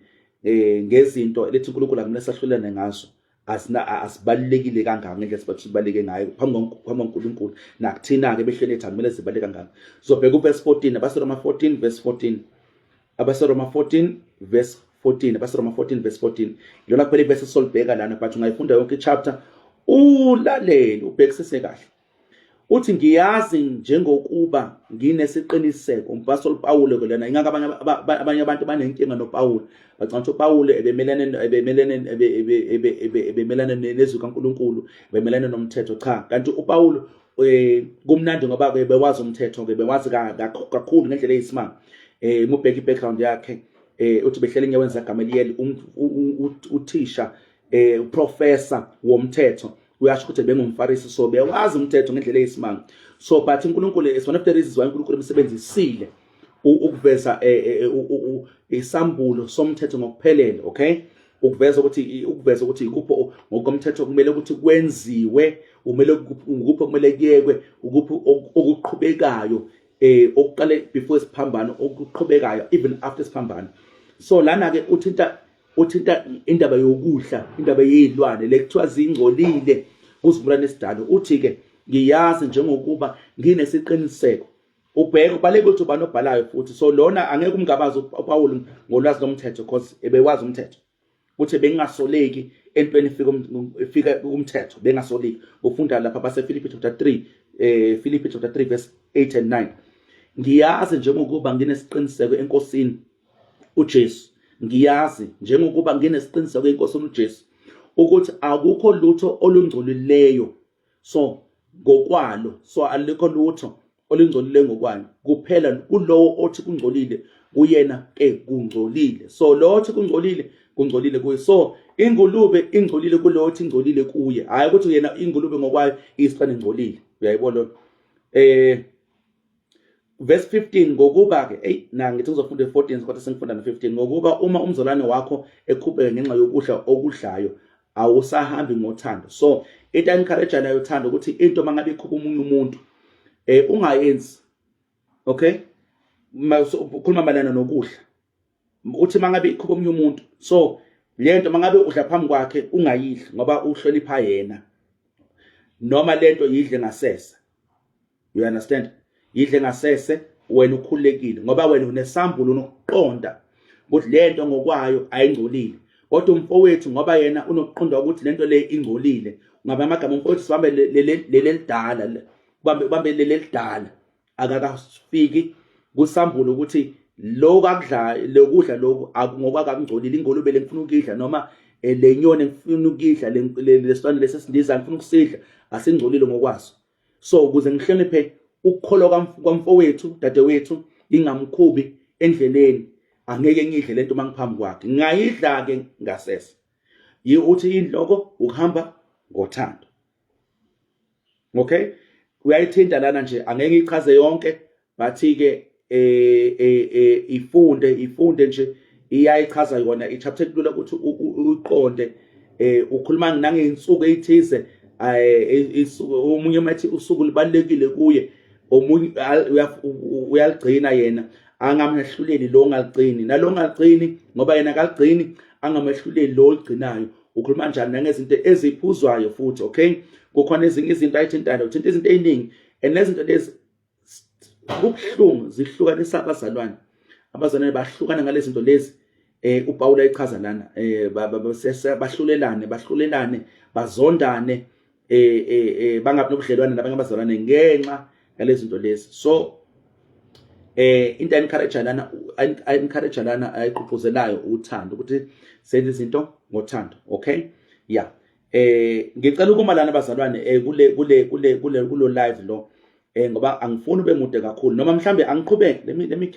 ngezinto lethi uNkulunkulu akumele sahlulelane ngazo, asibalekile kangaka ngendlela sibathi sibaleke ngayo phambi koNkulunkulu, nakuthina ke behlele ethu kumele sibaleke kangaka. Sizobheka uverse 14 abaseRoma 14 verse 14, abaseRoma 14 verse 14, abaseRoma 14 verse 14 ilona kuphela iverse solibheka lana, but ungayifunda yonke ichapter ulalele ubhekisise kahle. uthi ngiyazi njengokuba nginesiqiniseko. Umpostoli Pawulo ke lena, ingaka abanye abantu banenkinga noPawulo, bacanga ukuthi uPawulo ebemelana nezwi kaNkulunkulu, ebemelana nomthetho. Cha, kanti uPawulo kumnandi ngoba ke bewazi umthetho, ke bewazi kakhulu ngendlela eyisimanga. Mubheka i-background yakhe, uthi behlele enyaweni zikaGamaliel, uthisha, uprofessor womthetho. Uyasho ukuthi bengumfarisi, so bewazi umthetho ngendlela eyisimanga. So but uNkulunkulu is one of the reasons why uNkulunkulu emsebenzisile ukuveza isambulo somthetho ngokuphelele, okay? Ukuveza ukuthi ikupho ngokomthetho kumele ukuthi kwenziwe, ukupho kumele kuyekwe, ukupho okuqhubekayo, okuqale before isiphambano, okuqhubekayo even after isiphambano. So lana ke uthinta indaba yokudla, indaba yezilwane lekuthiwa zingcolile kuzivumelwano esidalo. Uthi ke ngiyazi njengokuba nginesiqiniseko. Ubheka ubaleke ukuthi ubani obhalayo futhi. So lona angeke umngabazi uPawulo ngolwazi lomthetho because ebewazi umthetho. Uthi bengasoleki entweni ifika umthetho, bengasoleki. Ufunda lapha base Philippi chapter 3, Philippi chapter 3 verse 8 and 9. Ngiyazi njengokuba nginesiqiniseko enkosini uJesu. Ngiyazi njengokuba nginesiqiniseko enkosini uJesu ukuthi akukho lutho olungcolileyo so ngokwalo, so alikho lutho olungcolile ngokwalo, kuphela kulowo othi kungcolile kuyena ke kungcolile. So lo othi kungcolile kuye. So ingulube ingcolile kulo othi ingcolile kuye, hayi ukuthi yena ingulube ngokwayo isiqane ingcolile. Uyayibona verse 15, ngokuba ke ngithi ngizofunda 14 kodwa sengifunda no15. Ngokuba uma umzalwane wakho eqhubeka ngenxa yokudla okudlayo awusahambi ngothando. So into encourage nayo uthando ukuthi into mangabe ikhupha umuntu ungayenzi, okay? Ukhuluma malana nokudla, uthi mangabe ikhupha umuntu, so lento mangabe udla phambi kwakhe ungayidli ngoba uhlonipha yena, noma lento yidle ngasese. You understand? Yidle ngasese wena ukhulekile ngoba wena unesambulo nokuqonda ukuthi lento ngokwayo ayingcolile. Kodwa umfowethu ngoba yena unokuqonda ukuthi lento le ingcolile, ngabe amagama umfowethu sibambe lelidala, bambe lelidala, akakafiki kusambulo ukuthi lokho akudla lokudla lokho ngokwakungcolile. Ingolube lengifuna ukidla noma lenyoni ngifuna ukidla, lesitwana lesesindiza ngifuna ukusidla asingcolile ngokwaso. So ukuze ngihloniphe ukukholwa kwamfowethu dadewethu, ingamkhubi endleleni, angeke ngidle lento mangiphambi kwakhe, ngayidla ke ngasese. Uthi indloko ukuhamba ngothando, okay? Uyayithinta lana nje, angeke ichaze yonke, bathi ke ifunde nje iyayichaza yona ichapter kulula ukuthi uqonde. Ukhuluma nangeinsuku ezithize, omunye mathi usuku libalekile kuye, omunye uyaligcina yena, angamehluleli lo ongaligcini, nalo ongaligcini ngoba yena akaligcini, angamehluleli lo oligcinayo. Ukhuluma njani nangezinto eziphuzwayo futhi, okay? Kukhona ezinye izinto ayithintayo, uthinta izinto eziningi, and lezinto lezi kubuhlungu zihlukanisa abazalwane bahlukana ngalezi zinto lezi. uPawulu ayichaza lana bahlulelane bazondane bangabi nobudlelwane nabanye abazalwane ngenxa yalezi zinto lezi. So into encourage lana ayiqhuphuzelayo uthando ukuthi senze izinto ngothando, okay? Yeah. Ngicela ukuma lana abazalwane kulo live lo ngoba angifuni ube mude kakhulu noma mhlambe angiqhubeke. Let me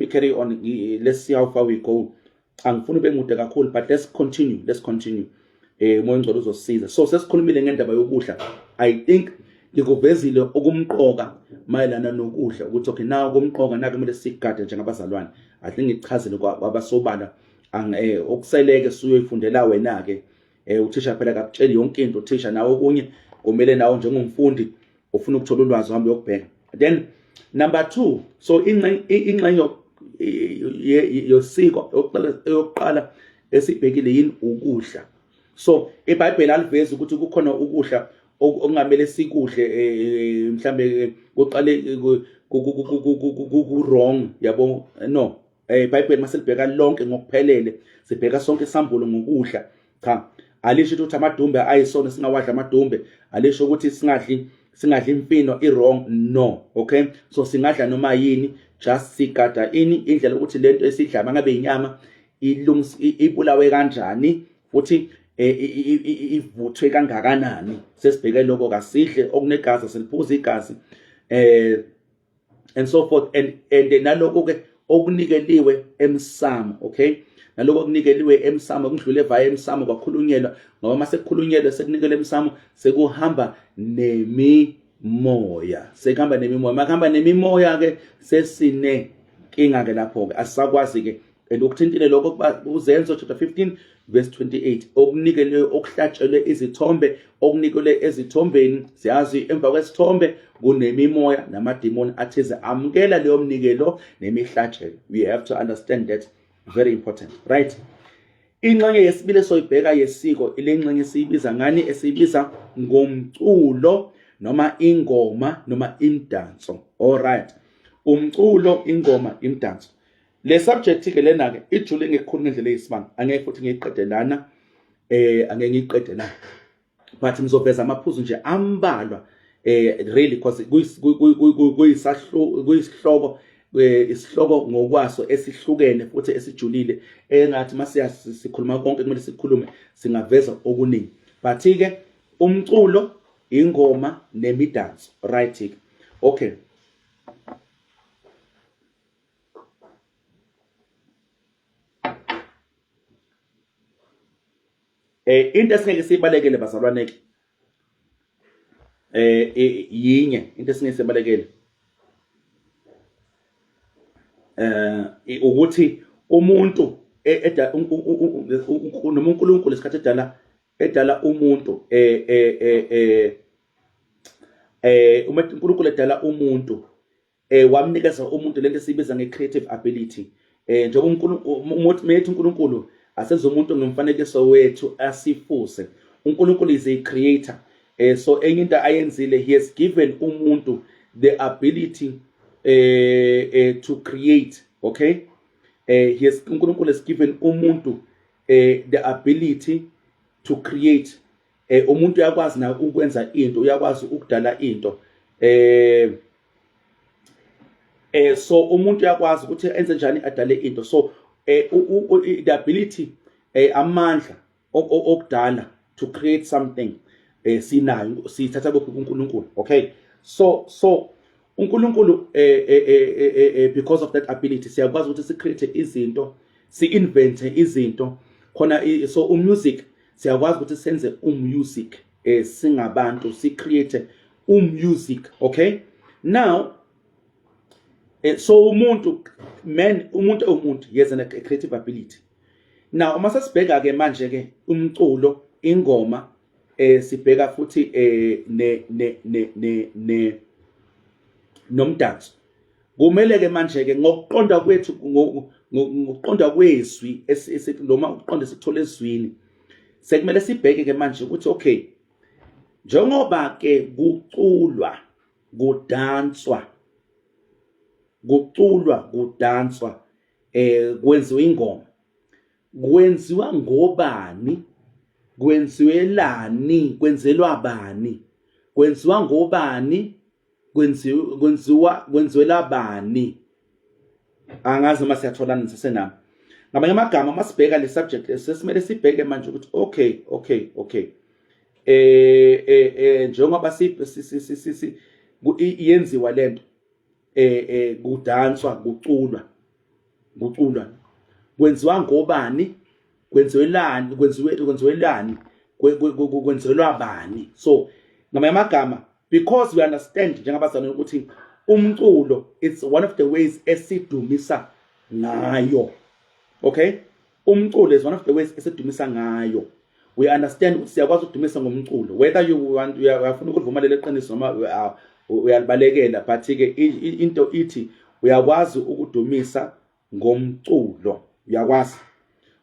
carry on. Let's see how far we go. Angifuni ube mude kakhulu, but let's continue. Moya ngcolo uzosiza. So sesikhulumile ngendaba yokudla. I think ngikuvezile okumqoka mayelana nokudla ukuthi okay now okumqoka nake kumele sigade njengabazalwane. I think ngichazile kwabasobala okuseleke suyoyifundela wena ke uthisha phela akutshela yonke into. Uthisha nawe okunye kumele nawo njengomfundi ufuna ukuthola ulwazi uhambe uyokubheka. Then number 2, so ingxenye yosiko yokuqala esibhekile yini ukudla. So iBhayibheli alivezi ukuthi kukhona ukudla okungamele sikudle mhlambe kuqale ku wrong yabo. No, iBhayibheli maselibheka lonke ngokuphelele, sibheka sonke isambulo ngokudla. Cha, alisho ukuthi amadumbe ayisona singawadla amadumbe, alisho ukuthi singadli singadla imfino wrong, no. Okay, so singadla noma yini, just sigada indlela ukuthi lento esidla mangabe inyama ibulawe kanjani futhi ivuthwe kangakanani. Sesibheke lokho, kasidle okunegazi, siliphuza igazi and so forth, and naloko ke okunikeliwe emsamo. Okay, naloko okunikeliwe emsamo kudlule via emsamo kwakhulunyelwa, ngoba mase kukhulunyelwe sekunikele emsamo sekuhamba nemimoya, sekuhamba nemimoya. Makuhamba nemimoya ke sesine inkinga ke lapho ke asisakwazi ke. And ukuthintile lokho kuba uZenzo chapter 15 verse 28, okunikeliwe okuhlatshelwe izithombe, okunikelwe ezithombeni, siyazi emva kwesithombe kunemimoya namadimoni athize amukela leyo mnikelo nemihlatshelo. We have to understand that, very important, right? Ingxenye yesibili soyibheka yesiko ile ngxenye siyibiza ngani? Esiyibiza ngomculo noma ingoma noma imdanso. All right, umculo, ingoma, imdanso. Le subject ke lena ke ijule ngekukhuluma ngendlela eyisibanga, angeke futhi ngiyiqedelana angeke ngiyiqedelana, but ngizoveza amaphuzu nje ambalwa really, because kuyisihloko isihloko ngokwaso esihlukene futhi esijulile engathi mase sikhuluma konke kumele sikhulume singaveza okuningi. But ke umculo, ingoma nemidanso, right? Okay, into esingeke siyibalekele bazalwane ke yinye into esingeke siyibalekele ukuthi umuntu noma uNkulunkulu isikhathi edala umuntu uma uNkulunkulu edala umuntu wamnikeza umuntu lento esibiza nge-creative ability. Njengoba uNkulunkulu asenza umuntu ngomfanekiso wethu asifuse. uNkulunkulu is a creator. So enye into ayenzile, he has given umuntu the ability to create. Okay, uNkulunkulu has given umuntu the ability to create. Umuntu uyakwazi na ukwenza into, uyakwazi ukudala into. So umuntu uyakwazi ukuthi enze njani adale into. So the ability, amandla okudala, to create something, sinayo, sithatha kuphi uNkulunkulu. Okay, so uNkulunkulu because of that ability siyakwazi ukuthi si-create izinto, si-invente izinto khona. So music siyakwazi ukuthi senze music, singabantu si-create music. Okay, now so umuntu he has a creative ability. Now uma sesibheka ke manje ke umculo, ingoma, sibheka futhi nomdanso, kumele ke manje ke ngokuqonda kwethu, ngokuqonda kwezwi noma ukuqonda sithola ezwini, sekumele sibheke ke manje ukuthi okay, njengoba ke kuculwa kudanswa kwenziwa ingoma, kwenziwa ngobani, kwenziwelani, kwenzelwa bani, kwenziwa ngobani, kwenziwela bani? Angazi uma siyatholana nisesenami. Ngamanye amagama masibheka le subject sesimele sibheke manje ukuthi okay njengoba yenziwa lento, kudanswa, kuculwa, kwenziwa ngobani, kwenziwelani, kwenziwelwa bani? So ngamanye amagama, because we understand njengabazalwane ukuthi umculo it's one of the ways esidumisa ngayo. Okay, umculo is one of the ways esidumisa ngayo. We understand ukuthi siyakwazi ukudumisa ngomculo, whether you want, uyafuna ukuvuma lelo qiniso noma uyalibalekela, but ke into ithi uyakwazi ukudumisa ngomculo, uyakwazi.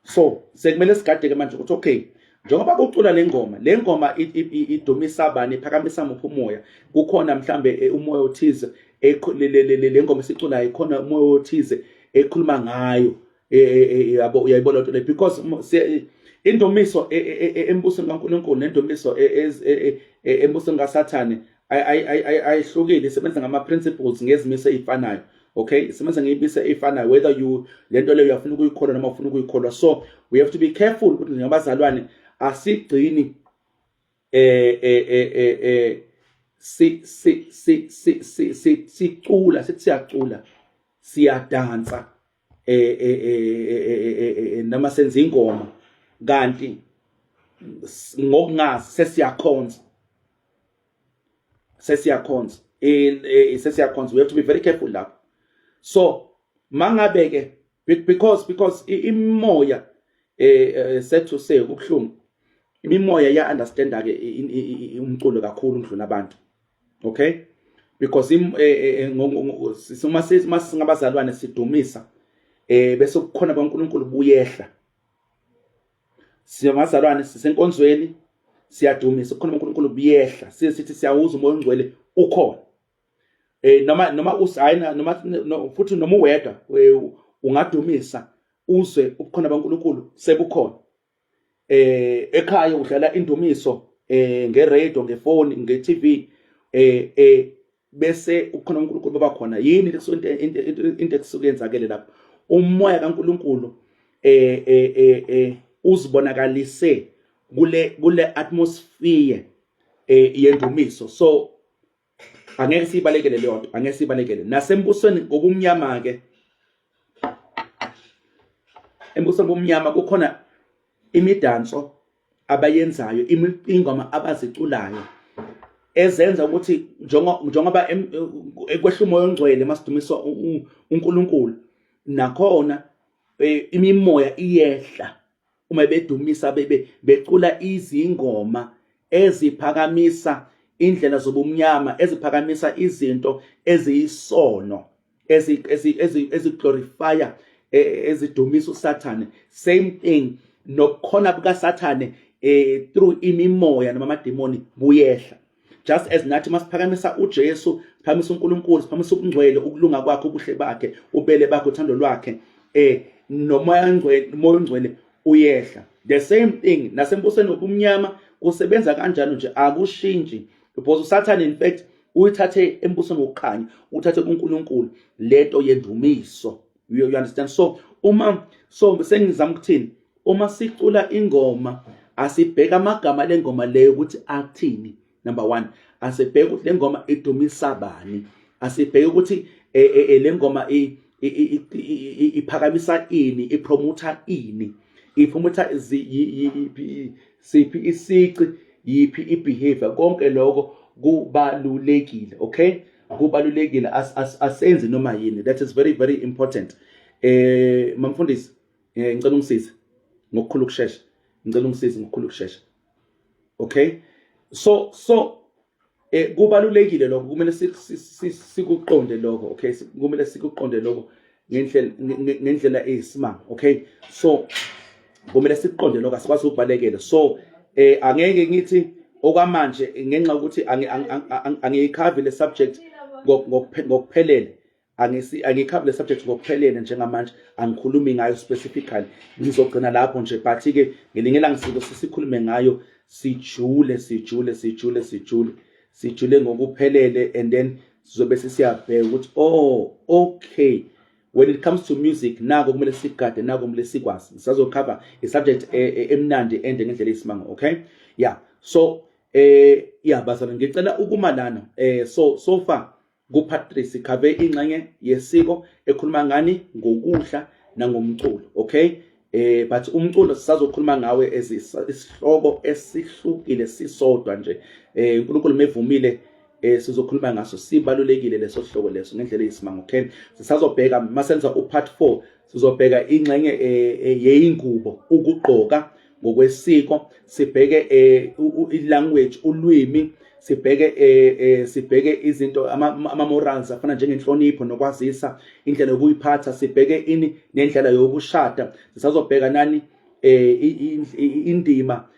So sekumele sigade ke manje ukuthi okay, njengoba kucula le ngoma idumisa bani, iphakamisa muphi umoya? Kukhona mhlambe umoya othize le ngoma isicula, ikhona umoya othize ekhuluma ngayo, uyayibona into le, because indumiso embusweni kaNkulunkulu nendumiso embusweni kaSathane ayihlukile, isebenza ngama-principles ngezimiso ey'fanayo. Okay, isebenza ngey'miso ey'fanayo, whether lento leyo uyafuna ukuyikholwa noma ufuna ukuyikholwa. So we have to be careful ukuthi njengabazalwane asigcini sicula, sithi siyacula, siyadansa noma senza ingoma, kanti ngokungazi sesiyakhonza. We have to be very careful lapho. So mangabe ke because imoya set to say kubuhlungu, imimoya ya understanda ke umculo kakhulu ndlula abantu. Okay, because uma singabazalwane sidumisa bese kukhona kwaNkulunkulu buyehla. Siyamazalwane sisenkonzweni siyadumisa, kukhona uNkulunkulu buyehla, sithi siyawuza umoya ongcwele ukhona. Noma usayina noma futhi noma uwedwa ungadumisa uzwe ukukhona kwaNkulunkulu sebukhona. Ekhaya udlala indumiso ngeradio, ngefoni, nge-TV, bese ukukhona uNkulunkulu baba khona. Yini into ekusuke yenzakele lapho? Umoya kaNkulunkulu uzibonakalise kule atmosphere yendumiso. So angeke sibalekele leyo nto, angeke sibalekele. Nasembusweni ngokumnyama ke, embusweni ngomnyama kukhona imidanso abayenzayo, ingoma abaziculayo ezenza ukuthi njengoba ekwehla umoya ongcwele masidumiswa uNkulunkulu, nakhona imimoya iyehla uma bedumisa becula izingoma eziphakamisa indlela zobumnyama, eziphakamisa izinto eziyisono, eziglorifya, ezidumisa uSathane. Same thing nokukhona bukaSathane through imimoya noma amademoni buyehla. Just as nathi masiphakamisa uJesu, siphakamisa uNkulunkulu, siphakamisa ubungcwele, ukulunga kwakhe, ubuhle bakhe, ubele bakhe, uthando lwakhe, nomoya ongcwele uyehla. The same thing nasembusweni wobumnyama kusebenza kanjalo nje, akushintshi, because uSathane in fact uyithathe embusweni wokukhanya, uthathe kuNkulunkulu lento yendumiso. You understand? So sengizama ukuthini, uma sicula ingoma asibheka amagama lengoma leyo ukuthi athini. Number one, asibheke ukuthi lengoma idumisa bani, asibheke ukuthi lengoma iphakamisa ini, ipromota ini, ipromota siphi isici, yiphi ibehavior. Konke lokho kubalulekile. Okay, kubalulekile, asenzi noma yini. That is very very important. Mamfundisi, ngicela ungisize ngokukhulu ukusheshsha, ngicela ungisize ngokukhulu ukusheshsha. Okay, so kubalulekile lokho, kumele sikuqonde lokho. Okay, kumele sikuqonde lokho ngendlela eyisimanga. Okay, so kumele sikuqonde lokho, asikwazi ukubalekela. So angeke ngithi okwamanje ngenxa ukuthi angiyikhavi le subject ngokuphelele, angiyikhavi le subject ngokuphelele njengamanje, angikhulumi ngayo specifically, ngizogcina lapho nje. But ke ngelinye ilanga sikhulume ngayo, sijule ngokuphelele, and then sizobe siyabheka ukuthi okay, when it comes to music nako kumele sigade, nako kumele sikwazi. Sisazokhava i-subject emnandi ende ngendlela eyisimanga. Okay, yeah. So bazalwane, ngicela ukumalana so far ku-part 3 sikhave ingxenye yesiko ekhuluma ngani, ngokudla nangomculo. Okay, but umculo sisazokhuluma ngawe isihloko esihlukile sisodwa nje. uNkulunkulu mevumile sizokhuluma ngaso, sibalulekile leso sihloko leso ngendlela eyisimanga. Okay, sisazobheka masenza u-part 4 sizobheka ingxenye yeyingubo, ukugqoka ngokwesiko, sibheke i-language, ulwimi, sibheke izinto ama-morals afana njengenhlonipho nokwazisa, indlela yokuyiphatha, sibheke nendlela yokushada. Sisazobheka nani indima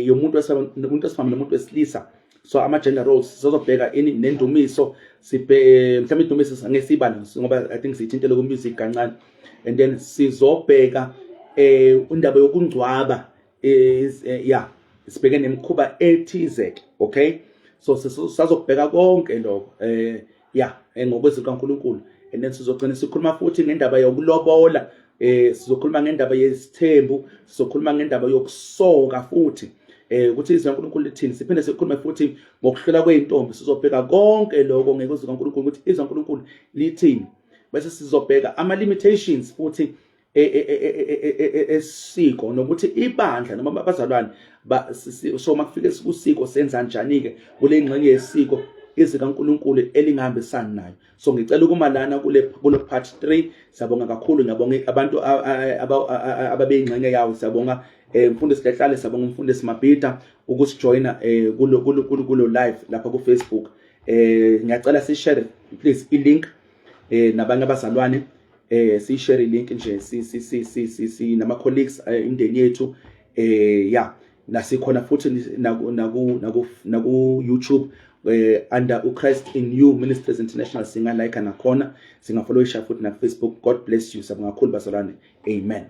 yomuntu wesifazane nomuntu wesilisa, so ama-gender roles. Sizobheka nendumiso, mhlawumbe indumiso ngesibala ngoba I think siyithintele ku-music kancane, and then sizobheka indaba yokungcwaba, sibheke nemikhuba ethize. Okay, so sazokubheka konke lokho ngokwezwi kaNkulunkulu. And then sizogcina sikhuluma futhi ngendaba yokulobola, sizokhuluma ngendaba yesithembu, sizokhuluma ngendaba yokusoka futhi, ukuthi izwi kaNkulunkulu lithini. Siphinde sikhulume futhi ngokuhlola kweintombi, sizobheka konke lokho ngokwezwi kaNkulunkulu ukuthi izwi kaNkulunkulu lithini. Bese sizobheka ama limitations futhi esiko, nokuthi ibandla noma abazalwane so makufike kusiko senza njani ke kule ngxenye yesiko izwi kaNkulunkulu elingahambisani nayo. So ngicela ukuma lana kule part 3. Siyabonga kakhulu, ngiyabonga abantu ababeyingxenye yawo. Siyabonga Mfundisi Lehlale, siyabonga Mfundisi Mabhida ukusijoina kulo live lapha ku Facebook. Ngiyacela si-share please i-link nabanye abazalwane, si-share i-link nje, si nama colleagues imindeni yethu, nasikhona futhi naku YouTube under uChrist in You Ministries International. Singa like nakhona, singafollowisha futhi na Facebook. God bless you. Sabonga kakhulu bazalwane. Amen.